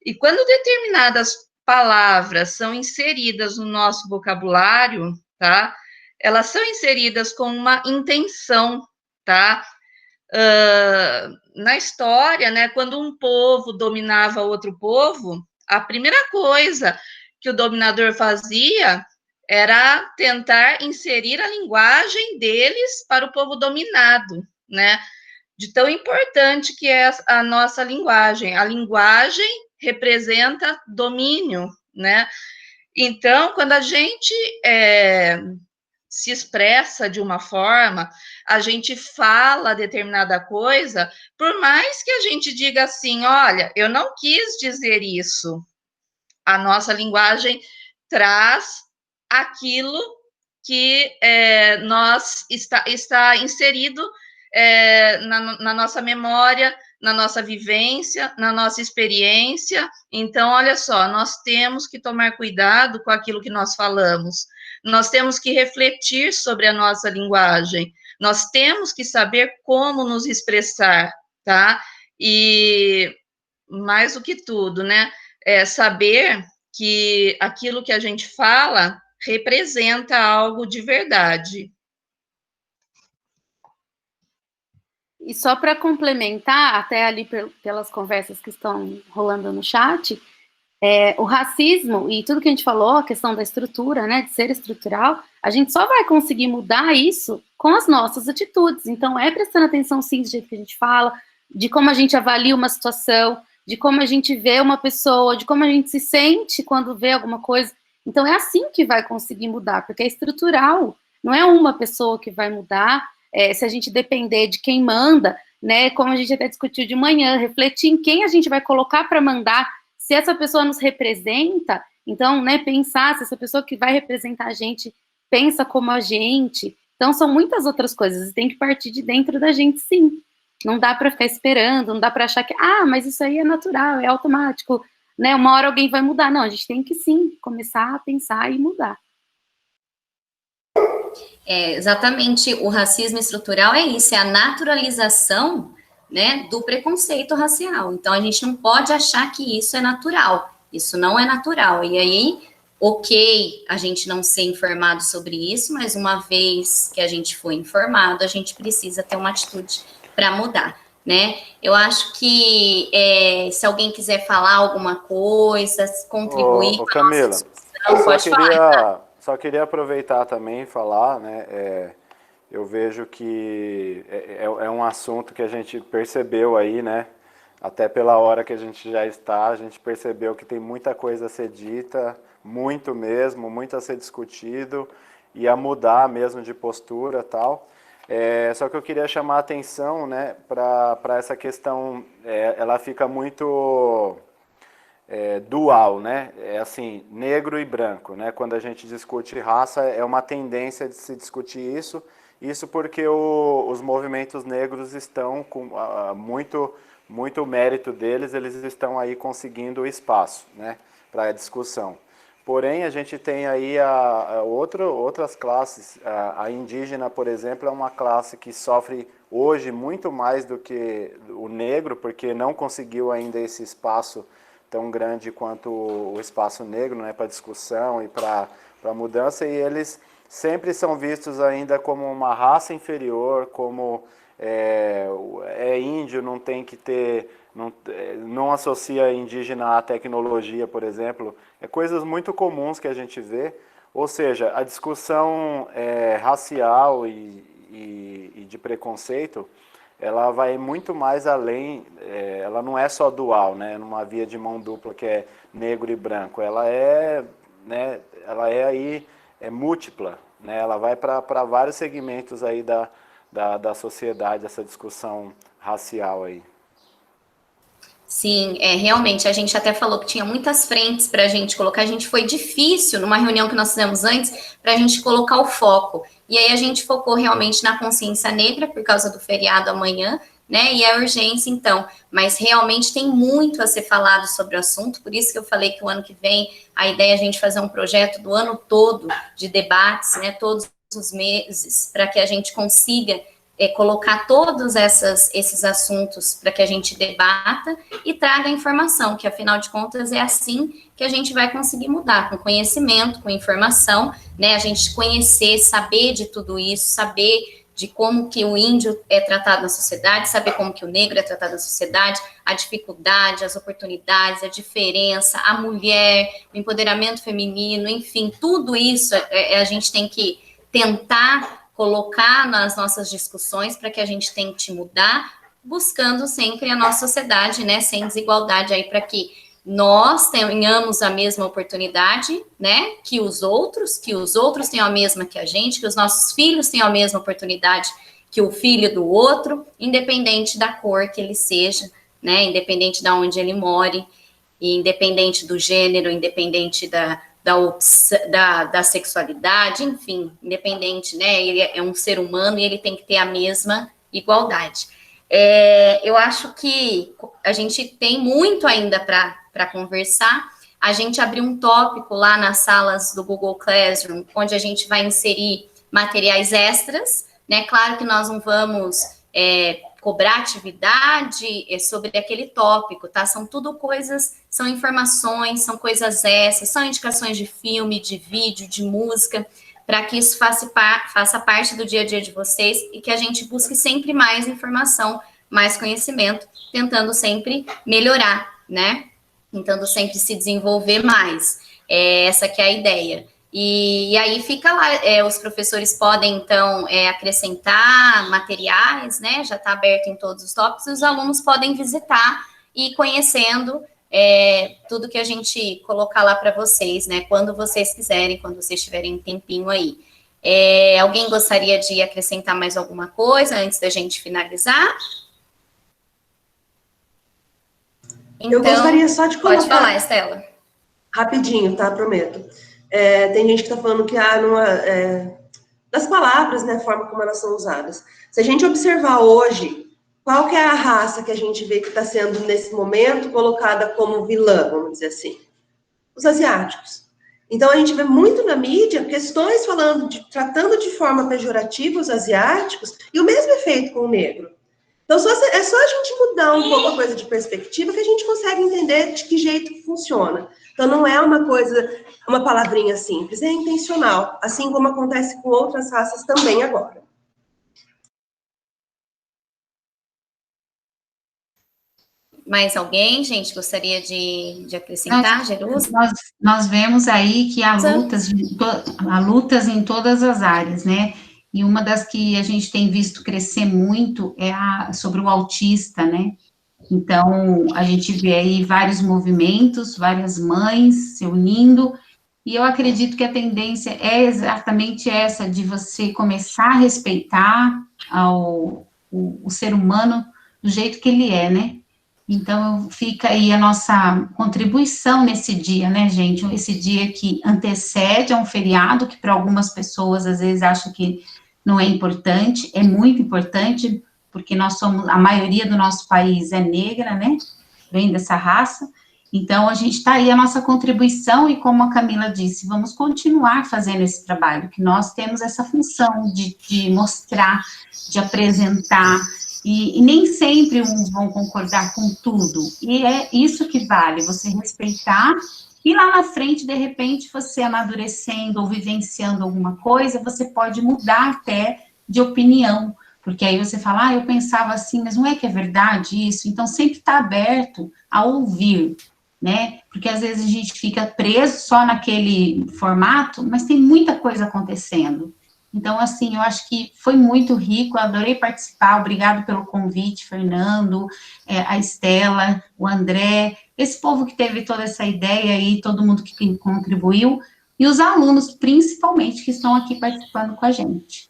[SPEAKER 15] E quando determinadas palavras são inseridas no nosso vocabulário, tá, elas são inseridas com uma intenção, tá? Na história, né, quando um povo dominava outro povo, a primeira coisa que o dominador fazia era tentar inserir a linguagem deles para o povo dominado, né? De tão importante que é a nossa linguagem. A linguagem representa domínio, né? Então, quando a gente se expressa de uma forma, a gente fala determinada coisa, por mais que a gente diga assim, olha, eu não quis dizer isso, a nossa linguagem traz aquilo que está inserido na nossa memória, na nossa vivência, na nossa experiência. Então, olha só, nós temos que tomar cuidado com aquilo que nós falamos. Nós temos que refletir sobre a nossa linguagem. Nós temos que saber como nos expressar, tá? e mais do que tudo, né, saber que aquilo que a gente fala representa algo de verdade.
[SPEAKER 8] E só para complementar, até ali pelas conversas que estão rolando no chat, o racismo e tudo que a gente falou, a questão da estrutura, né, de ser estrutural, a gente só vai conseguir mudar isso com as nossas atitudes. Então, prestando atenção, sim, do jeito que a gente fala, de como a gente avalia uma situação, de como a gente vê uma pessoa, de como a gente se sente quando vê alguma coisa. Então, é assim que vai conseguir mudar, porque é estrutural, não é uma pessoa que vai mudar, se a gente depender de quem manda, né, como a gente até discutiu de manhã, refletir em quem a gente vai colocar para mandar, se essa pessoa nos representa, então, né, pensar se essa pessoa que vai representar a gente pensa como a gente. Então, são muitas outras coisas, tem que partir de dentro da gente, sim. Não dá para ficar esperando, não dá para achar que, mas isso aí é natural, é automático, né, uma hora alguém vai mudar. Não, a gente tem que, sim, começar a pensar e mudar.
[SPEAKER 2] Exatamente, o racismo estrutural é isso, é a naturalização, né, do preconceito racial. Então, a gente não pode achar que isso é natural. Isso não é natural. E aí, ok, a gente não ser informado sobre isso, mas uma vez que a gente foi informado, a gente precisa ter uma atitude para mudar, né? Eu acho que se alguém quiser falar alguma coisa, contribuir com a nossa discussão, pode falar.
[SPEAKER 6] Só queria aproveitar também e falar, né, eu vejo que é um assunto que a gente percebeu aí, né, até pela hora que a gente já está, a gente percebeu que tem muita coisa a ser dita, muito mesmo, muito a ser discutido e a mudar mesmo de postura e tal. Só que eu queria chamar a atenção, né, para essa questão, ela fica muito dual, né, assim, negro e branco, né, quando a gente discute raça, é uma tendência de se discutir isso porque os movimentos negros estão com muito mérito deles, eles estão aí conseguindo espaço, né, para a discussão. Porém, a gente tem aí outras classes, a indígena, por exemplo, é uma classe que sofre hoje muito mais do que o negro, porque não conseguiu ainda esse espaço tão grande quanto o espaço negro, né, para discussão e para mudança, e eles sempre são vistos ainda como uma raça inferior, como índio, não tem que ter, não associa indígena à tecnologia, por exemplo, coisas muito comuns que a gente vê, ou seja, a discussão racial e de preconceito, ela vai muito mais além, ela não é só dual, né, numa via de mão dupla que é negro e branco, ela né, ela aí múltipla, né, ela vai para vários segmentos aí da sociedade, essa discussão racial aí.
[SPEAKER 2] Sim, realmente, a gente até falou que tinha muitas frentes para a gente colocar, foi difícil, numa reunião que nós fizemos antes, para a gente colocar o foco, e aí a gente focou realmente na consciência negra, por causa do feriado amanhã, né, e a urgência, então, mas realmente tem muito a ser falado sobre o assunto, por isso que eu falei que o ano que vem, a ideia é a gente fazer um projeto do ano todo, de debates, né, todos os meses, para que a gente consiga colocar todos esses assuntos para que a gente debata e traga informação, que afinal de contas é assim que a gente vai conseguir mudar, com conhecimento, com informação, né, a gente conhecer, saber de tudo isso, saber de como que o índio é tratado na sociedade, saber como que o negro é tratado na sociedade, a dificuldade, as oportunidades, a diferença, a mulher, o empoderamento feminino, enfim, tudo isso a gente tem que tentar colocar nas nossas discussões para que a gente tente mudar, buscando sempre a nossa sociedade, né, sem desigualdade aí, para que nós tenhamos a mesma oportunidade, né, que os outros tenham a mesma que a gente, que os nossos filhos tenham a mesma oportunidade que o filho do outro, independente da cor que ele seja, né, independente de onde ele more, independente do gênero, independente da sexualidade, enfim, independente, né, ele é um ser humano e ele tem que ter a mesma igualdade. Eu acho que a gente tem muito ainda para conversar. A gente abriu um tópico lá nas salas do Google Classroom, onde a gente vai inserir materiais extras, né, claro que nós não vamos cobrar atividade sobre aquele tópico, tá? São tudo coisas, são informações, são coisas essas, são indicações de filme, de vídeo, de música, para que isso faça parte do dia a dia de vocês e que a gente busque sempre mais informação, mais conhecimento, tentando sempre melhorar, né? Tentando sempre se desenvolver mais. Essa que é a ideia. E aí fica lá, os professores podem, então, acrescentar materiais, né? Já está aberto em todos os tópicos, e os alunos podem visitar e ir conhecendo tudo que a gente colocar lá para vocês, né? Quando vocês quiserem, quando vocês tiverem um tempinho aí. Alguém gostaria de acrescentar mais alguma coisa antes da gente finalizar? Então,
[SPEAKER 3] eu gostaria só de colocar...
[SPEAKER 2] Pode falar, Estela.
[SPEAKER 3] Rapidinho, tá? Prometo. Tem gente que está falando que das palavras, né, a forma como elas são usadas. Se a gente observar hoje, qual que é a raça que a gente vê que está sendo, nesse momento, colocada como vilã, vamos dizer assim? Os asiáticos. Então, a gente vê muito na mídia questões tratando de forma pejorativa os asiáticos, e o mesmo efeito com o negro. Então, é só a gente mudar um pouco a coisa de perspectiva que a gente consegue entender de que jeito que funciona. Então, não é uma palavrinha simples, é intencional, assim como acontece com outras raças também agora.
[SPEAKER 2] Mais alguém, gente, gostaria de acrescentar, Jerusa?
[SPEAKER 7] Nós vemos aí que há lutas em todas as áreas, né? E uma das que a gente tem visto crescer muito é sobre o autista, né? Então, a gente vê aí vários movimentos, várias mães se unindo, e eu acredito que a tendência é exatamente essa, de você começar a respeitar o ser humano do jeito que ele é, né? Então, fica aí a nossa contribuição nesse dia, né, gente? Esse dia que antecede a um feriado, que para algumas pessoas, às vezes, acham que não é importante, é muito importante, porque a maioria do nosso país é negra, né? Vem dessa raça. Então, a gente está aí a nossa contribuição, e como a Camila disse, vamos continuar fazendo esse trabalho, que nós temos essa função de mostrar, de apresentar, e nem sempre uns vão concordar com tudo, e é isso que vale, você respeitar, e lá na frente, de repente, você amadurecendo ou vivenciando alguma coisa, você pode mudar até de opinião, porque aí você fala, eu pensava assim, mas não é que é verdade isso? Então, sempre está aberto a ouvir, né? Porque às vezes a gente fica preso só naquele formato, mas tem muita coisa acontecendo. Então, assim, eu acho que foi muito rico, eu adorei participar, obrigado pelo convite, Fernando, a Estela, o André, esse povo que teve toda essa ideia aí, todo mundo que contribuiu, e os alunos, principalmente, que estão aqui participando com a gente.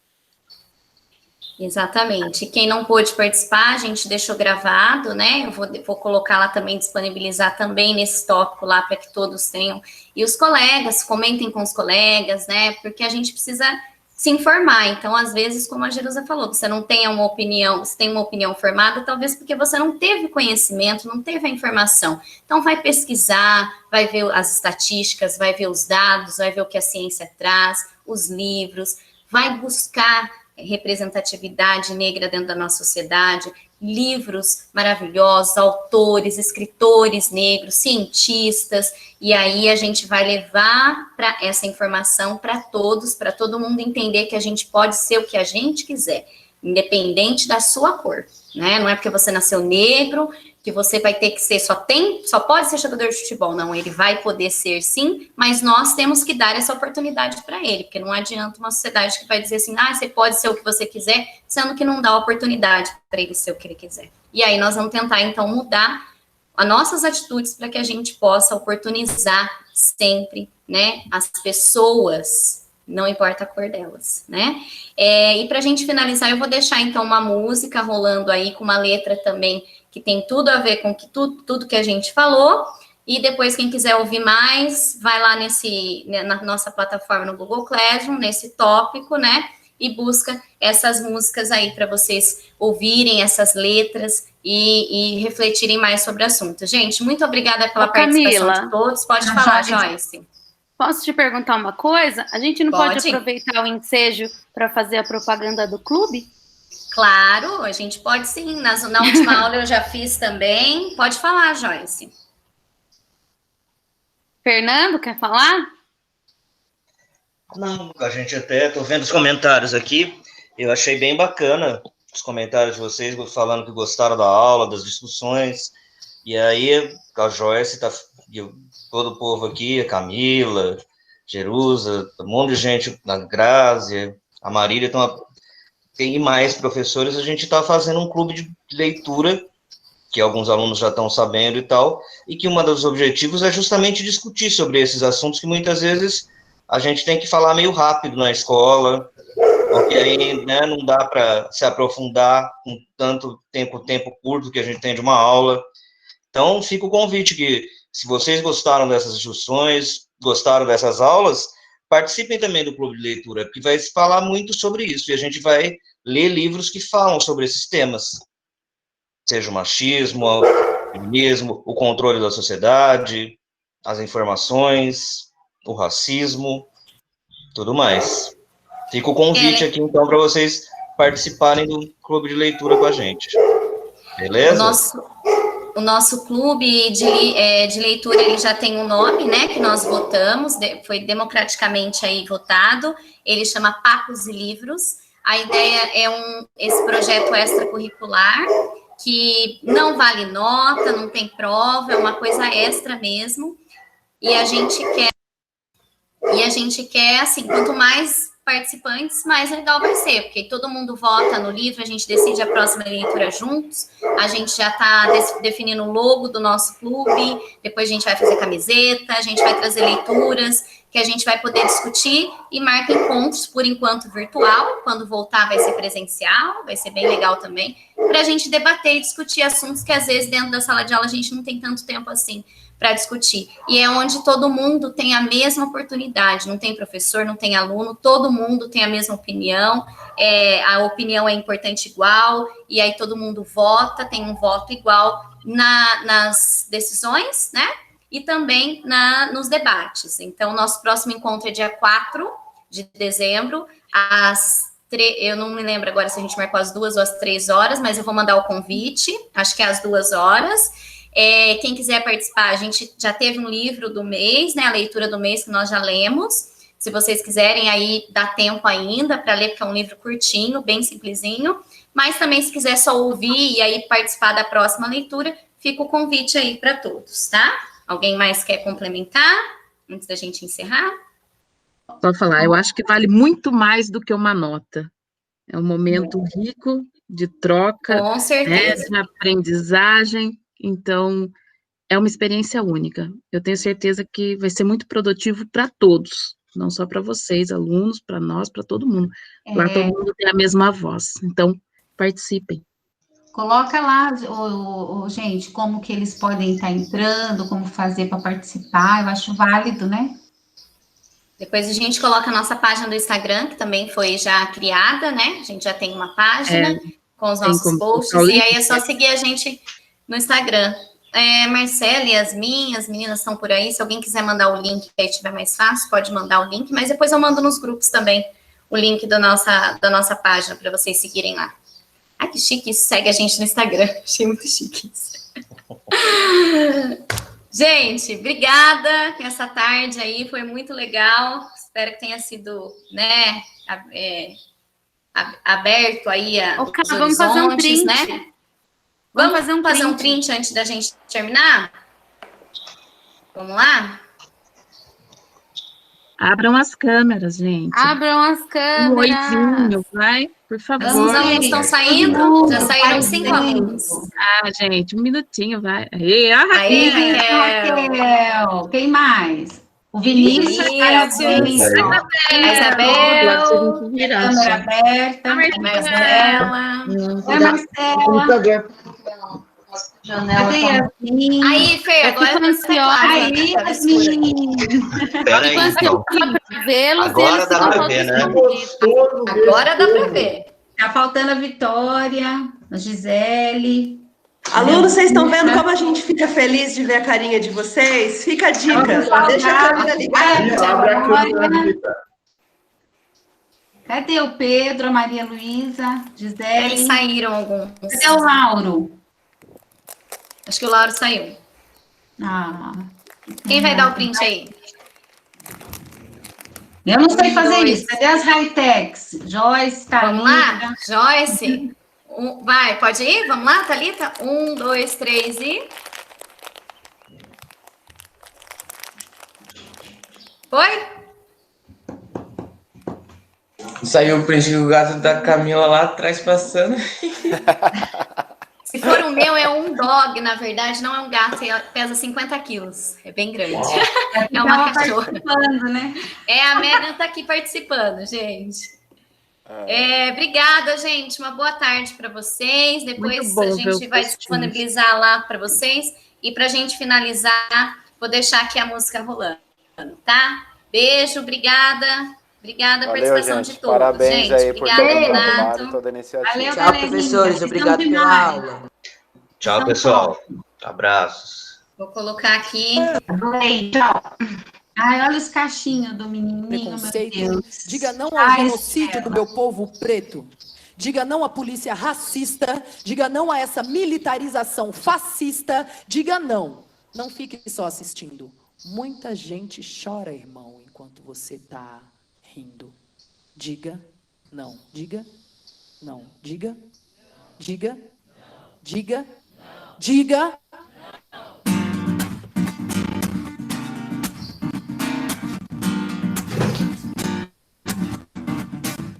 [SPEAKER 2] Exatamente. Quem não pôde participar, a gente deixou gravado, né? Eu vou colocar lá também, disponibilizar também nesse tópico lá, para que todos tenham. E os colegas, comentem com os colegas, né? Porque a gente precisa se informar. Então, às vezes, como a Jerusa falou, você não tem uma opinião, você tem uma opinião formada, talvez porque você não teve conhecimento, não teve a informação. Então, vai pesquisar, vai ver as estatísticas, vai ver os dados, vai ver o que a ciência traz, os livros, vai buscar representatividade negra dentro da nossa sociedade, livros maravilhosos, autores, escritores negros, cientistas, e aí a gente vai levar para essa informação para todos, para todo mundo entender que a gente pode ser o que a gente quiser, independente da sua cor, né? Não é porque você nasceu negro que você vai ter que ser, só pode ser jogador de futebol, não, ele vai poder ser sim, mas nós temos que dar essa oportunidade para ele, porque não adianta uma sociedade que vai dizer assim, você pode ser o que você quiser, sendo que não dá oportunidade para ele ser o que ele quiser. E aí nós vamos tentar, então, mudar as nossas atitudes para que a gente possa oportunizar sempre, né, as pessoas, não importa a cor delas, né? E para a gente finalizar, eu vou deixar, então, uma música rolando aí, com uma letra também que tem tudo a ver com tudo que a gente falou, e depois, quem quiser ouvir mais, vai lá na nossa plataforma no Google Classroom, nesse tópico, né, e busca essas músicas aí para vocês ouvirem essas letras e refletirem mais sobre o assunto. Gente, muito obrigada pela participação
[SPEAKER 8] Camila,
[SPEAKER 2] de todos. Pode falar, Joyce.
[SPEAKER 8] Posso te perguntar uma coisa? A gente não pode aproveitar o ensejo para fazer a propaganda do clube?
[SPEAKER 2] Claro, a gente pode sim. Na última aula eu já fiz também. Pode falar, Joyce.
[SPEAKER 8] Fernando, quer falar?
[SPEAKER 4] Não, a gente até, tô vendo os comentários aqui, eu achei bem bacana os comentários de vocês, falando que gostaram da aula, das discussões, e aí a Joyce, todo o povo aqui, a Camila, Jerusa, um monte de gente, a Grazi, a Marília, então, tem mais professores, a gente está fazendo um clube de leitura, que alguns alunos já estão sabendo e tal, e que um dos objetivos é justamente discutir sobre esses assuntos que muitas vezes a gente tem que falar meio rápido na escola, porque aí, né, não dá para se aprofundar com tanto tempo curto que a gente tem de uma aula. Então, fica o convite que, se vocês gostaram dessas discussões, gostaram dessas aulas, participem também do clube de leitura, porque vai se falar muito sobre isso, e a gente vai ler livros que falam sobre esses temas, seja o machismo, o feminismo, o controle da sociedade, as informações, o racismo, tudo mais. Fica o convite aqui, então, para vocês participarem do clube de leitura com a gente. Beleza?
[SPEAKER 2] O nosso clube de leitura, ele já tem um nome, né, que nós votamos, foi democraticamente aí votado, ele chama Papos e Livros. A ideia é esse projeto extracurricular, que não vale nota, não tem prova, é uma coisa extra mesmo, e a gente quer, assim, quanto mais participantes, mais legal vai ser, porque todo mundo vota no livro, a gente decide a próxima leitura juntos, a gente já está definindo o logo do nosso clube, depois a gente vai fazer camiseta, a gente vai trazer leituras, que a gente vai poder discutir e marca encontros, por enquanto virtual, quando voltar vai ser presencial, vai ser bem legal também, para a gente debater e discutir assuntos que às vezes dentro da sala de aula a gente não tem tanto tempo assim para discutir. E é onde todo mundo tem a mesma oportunidade, não tem professor, não tem aluno, todo mundo tem a mesma opinião, a opinião é importante igual, e aí todo mundo vota, tem um voto igual nas decisões, né? E também nos debates. Então, nosso próximo encontro é dia 4 de dezembro, eu não me lembro agora se a gente marcou às 2 ou às 3 horas, mas eu vou mandar o convite, acho que é às 2 horas. Quem quiser participar, a gente já teve um livro do mês, né, a leitura do mês que nós já lemos. Se vocês quiserem, aí dá tempo ainda para ler, porque é um livro curtinho, bem simplesinho. Mas também, se quiser só ouvir e aí participar da próxima leitura, fica o convite aí para todos, tá? Alguém mais quer complementar antes da gente encerrar?
[SPEAKER 11] Pode falar, eu acho que vale muito mais do que uma nota. É um momento rico de troca,
[SPEAKER 2] com certeza,
[SPEAKER 11] né, de aprendizagem. Então, é uma experiência única. Eu tenho certeza que vai ser muito produtivo para todos, não só para vocês, alunos, para nós, para todo mundo. Lá todo mundo tem a mesma voz. Então, participem.
[SPEAKER 7] Coloca lá, gente, como que eles podem estar entrando, como fazer para participar. Eu acho válido, né?
[SPEAKER 2] Depois a gente coloca a nossa página do Instagram, que também foi já criada, né? A gente já tem uma página com os nossos posts, e aí é só seguir a gente no Instagram. Marcela e Yasmin, as meninas estão por aí, se alguém quiser mandar o link, aí tiver mais fácil, pode mandar o link, mas depois eu mando nos grupos também o link da nossa página, para vocês seguirem lá. Ai, que chique isso, segue a gente no Instagram, achei muito chique isso. Gente, obrigada essa tarde aí, foi muito legal, espero que tenha sido, né, aberto aí os
[SPEAKER 8] vamos fazer um print,
[SPEAKER 2] né? Vamos fazer um print antes da gente terminar? Vamos lá?
[SPEAKER 11] Abram as câmeras, gente.
[SPEAKER 8] Abram as câmeras.
[SPEAKER 11] Um oizinho, vai, por favor.
[SPEAKER 2] Os alunos estão saindo? Já saíram 5 alunos.
[SPEAKER 11] Gente, um minutinho, vai.
[SPEAKER 2] Aí,
[SPEAKER 7] Raquel. Quem mais? O Vinícius, a
[SPEAKER 2] Isabel,
[SPEAKER 7] câmera aberta,
[SPEAKER 2] Marcela.
[SPEAKER 7] Marcela.
[SPEAKER 2] Aí, Fê, agora você
[SPEAKER 7] aí, Yasmin.
[SPEAKER 4] Peraí, então. Agora dá pra ver, né?
[SPEAKER 2] Agora dá pra ver.
[SPEAKER 7] Tá faltando a Vitória, a Gisele.
[SPEAKER 3] Alunos, vocês estão vendo como a gente fica feliz de ver a carinha de vocês? Fica a dica, deixa a câmera ligada.
[SPEAKER 7] Cadê o Pedro, a Maria Luísa, Gisele?
[SPEAKER 2] Eles saíram alguns.
[SPEAKER 7] Cadê o Lauro?
[SPEAKER 2] Acho que o Lauro saiu.
[SPEAKER 7] Ah.
[SPEAKER 2] Quem vai dar o print aí?
[SPEAKER 7] Eu não sei fazer
[SPEAKER 2] 2.
[SPEAKER 7] isso. Cadê as high-techs? Joyce, Thalita.
[SPEAKER 2] Vamos lá? Joyce. Vai, pode ir? Vamos lá, Thalita? 1, 2, 3 e... Foi?
[SPEAKER 5] Saiu o print do gato da Camila lá atrás passando.
[SPEAKER 2] Se for o meu, é um dog, na verdade, não é um gato, pesa 50 quilos. É bem grande. É uma cachorra.
[SPEAKER 7] Né?
[SPEAKER 2] A Megan tá aqui participando, gente. Obrigada, gente. Uma boa tarde para vocês. Depois a gente vai disponibilizar lá para vocês. E para a gente finalizar, vou deixar aqui a música rolando, tá? Beijo, obrigada. Obrigada pela participação de todos.
[SPEAKER 6] Parabéns
[SPEAKER 2] gente.
[SPEAKER 6] aí por
[SPEAKER 2] Obrigada,
[SPEAKER 6] todo o
[SPEAKER 2] Renato.
[SPEAKER 6] trabalho, toda a iniciativa.
[SPEAKER 7] Valeu,
[SPEAKER 16] Tchau, professores. Obrigado pela aula.
[SPEAKER 4] Tchau, pessoal. Abraços.
[SPEAKER 2] Vou colocar aqui.
[SPEAKER 7] Tchau. Ai, olha os cachinhos do menininho, meu Deus.
[SPEAKER 1] Diga não ao genocídio do meu povo preto. Diga não à polícia racista. Diga não a essa militarização fascista. Diga não. Não fique só assistindo. Muita gente chora, irmão, enquanto você está rindo. Diga não. Diga não. Diga. Diga. Diga. Diga.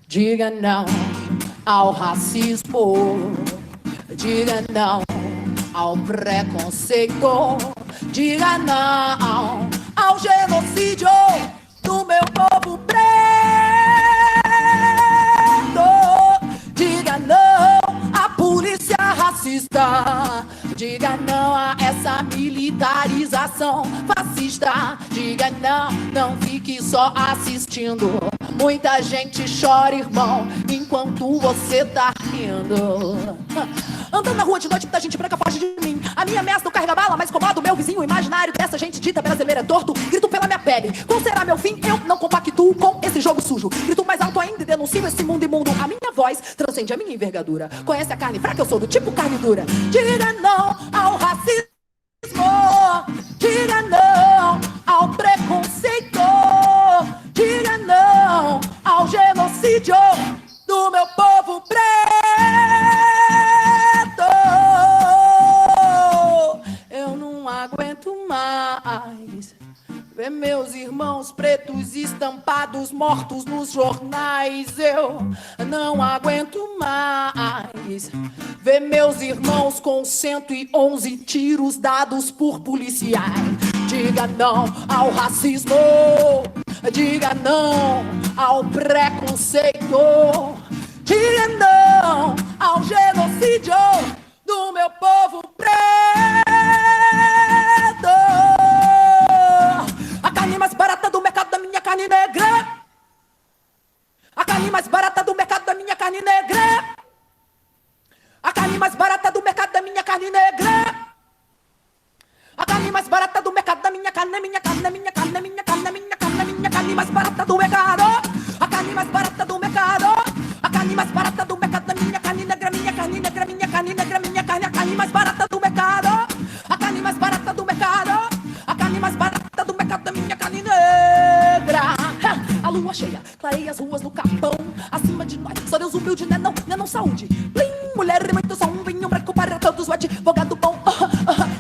[SPEAKER 1] Diga não ao racismo. Diga não ao preconceito. Diga não ao genocídio do meu povo preto. Diga não à polícia racista. Diga não a essa militarização fascista. Diga não, não fique só assistindo. Muita gente chora, irmão, enquanto você tá rindo. Andando na rua de noite, muita gente branca foge de mim. A minha ameaça não carrega bala, mas incomoda o meu vizinho imaginário dessa gente dita brasileira torto. Grito pela minha pele, qual será meu fim? Eu não compactuo com esse jogo sujo. Grito mais alto ainda e denuncio esse mundo imundo. A minha voz transcende a minha envergadura. Conhece a carne fraca? Eu sou do tipo carne dura. Diga não ao racismo. Diga não ao preconceito. Diga não ao genocídio do meu povo preto. Eu não aguento mais ver meus irmãos pretos estampados, mortos nos jornais. Eu não aguento mais ver meus irmãos com 111 tiros dados por policiais. Diga não ao racismo. Diga não ao preconceito. Diga não ao genocídio do meu povo preto. A carne mais barata do mercado da minha carne negra. A carne mais barata do mercado da minha carne negra. A carne mais barata do mercado da minha carne negra. A carne mais barata do mercado da minha carne, minha carne, minha carne, minha carne, minha carne, minha carne mais barata do mercado. A carne mais barata do mercado. A carne mais barata do mercado da minha carne negra, minha carne negra, minha carne negra, minha carne, a carne mais barata do mercado. A carne mais barata do mercado. A carne mais barata do mercado da minha carne negra. A lua cheia clareia as ruas no Capão. Acima de nós, só Deus humilde, né não saúde. Blim, mulher e muito só um vinho branco para todos, o advogado bom.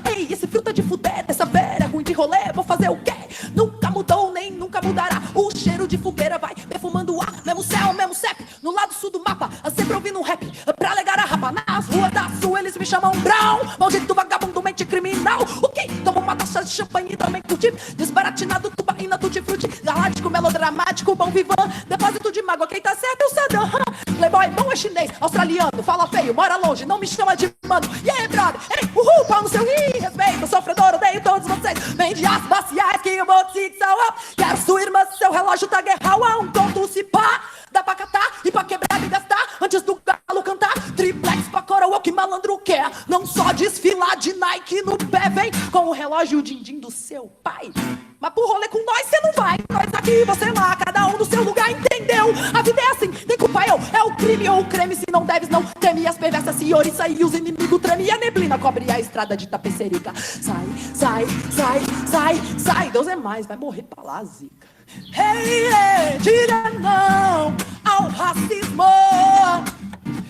[SPEAKER 1] Ei, esse frio tá de fuder, dessa vera ruim de rolê, vou fazer o quê? Nunca mudou, nem nunca mudará. O cheiro de fogueira vai perfumando o ar. Mesmo céu, mesmo CEP, no lado sul do mapa. Sempre ouvindo um rap, pra alegar a rapa. Nas ruas da sul eles me chamam Brown. Maldito vagabundo, mente criminal. O quê? Toma uma taça de champanhe e também curtir. Desbaratinado, tubaína, tutti-frutti. Galáctico, melodramático, bom vivan. Depósito de mágoa, quem tá certo é o Saddam. Playboy, bom é chinês, australiano. Fala feio, mora longe, não me chama de mano. E aí, brother? Ei, uhul, pau no seu ri. Respeito, sofredor, odeio todos vocês. Vem de aço baciais que eu vou te salvar. Quero sua irmã, seu relógio tá guerral. A um conto se pá, dá pra catar e pra quebrar e gastar. Antes do galo cantar, triplex pra coroa, o que malandro quer. Não só desfilar de Nike Nike no pé, vem com o relógio din-din do seu pai. Mas pro rolê com nós cê não vai. Nós aqui, você lá, cada um no seu lugar, entendeu? A vida é assim, tem culpa eu. É o crime ou o creme, se não deves, não teme. As perversas senhoriça e os inimigos treme. E a neblina cobre a estrada de Tapecerica. Sai, sai, sai, sai, sai. Deus é mais, vai morrer pra lá, zica. Hey, hey, diga não ao racismo.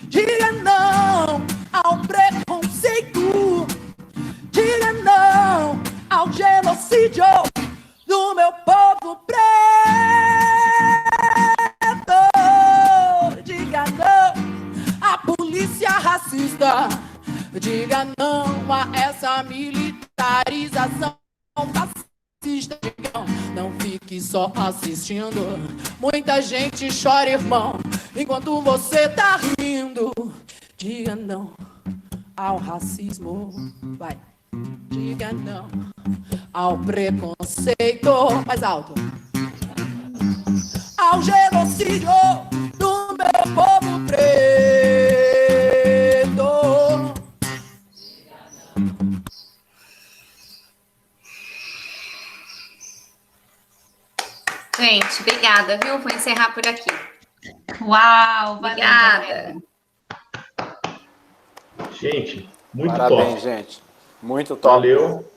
[SPEAKER 1] Diga não ao preconceito. Diga não ao genocídio do meu povo preto. Diga não à polícia racista. Diga não a essa militarização fascista. Diga não fique só assistindo. Muita gente chora, irmão, enquanto você tá rindo. Diga não ao racismo. Vai. Diga não ao preconceito. Mais alto. Ao genocídio do meu povo preto.
[SPEAKER 2] Gente, obrigada, viu? Vou encerrar por aqui.
[SPEAKER 7] Uau,
[SPEAKER 2] obrigada.
[SPEAKER 9] Gente, muito
[SPEAKER 6] Parabéns,
[SPEAKER 9] top.
[SPEAKER 6] gente. Muito top.
[SPEAKER 9] Valeu.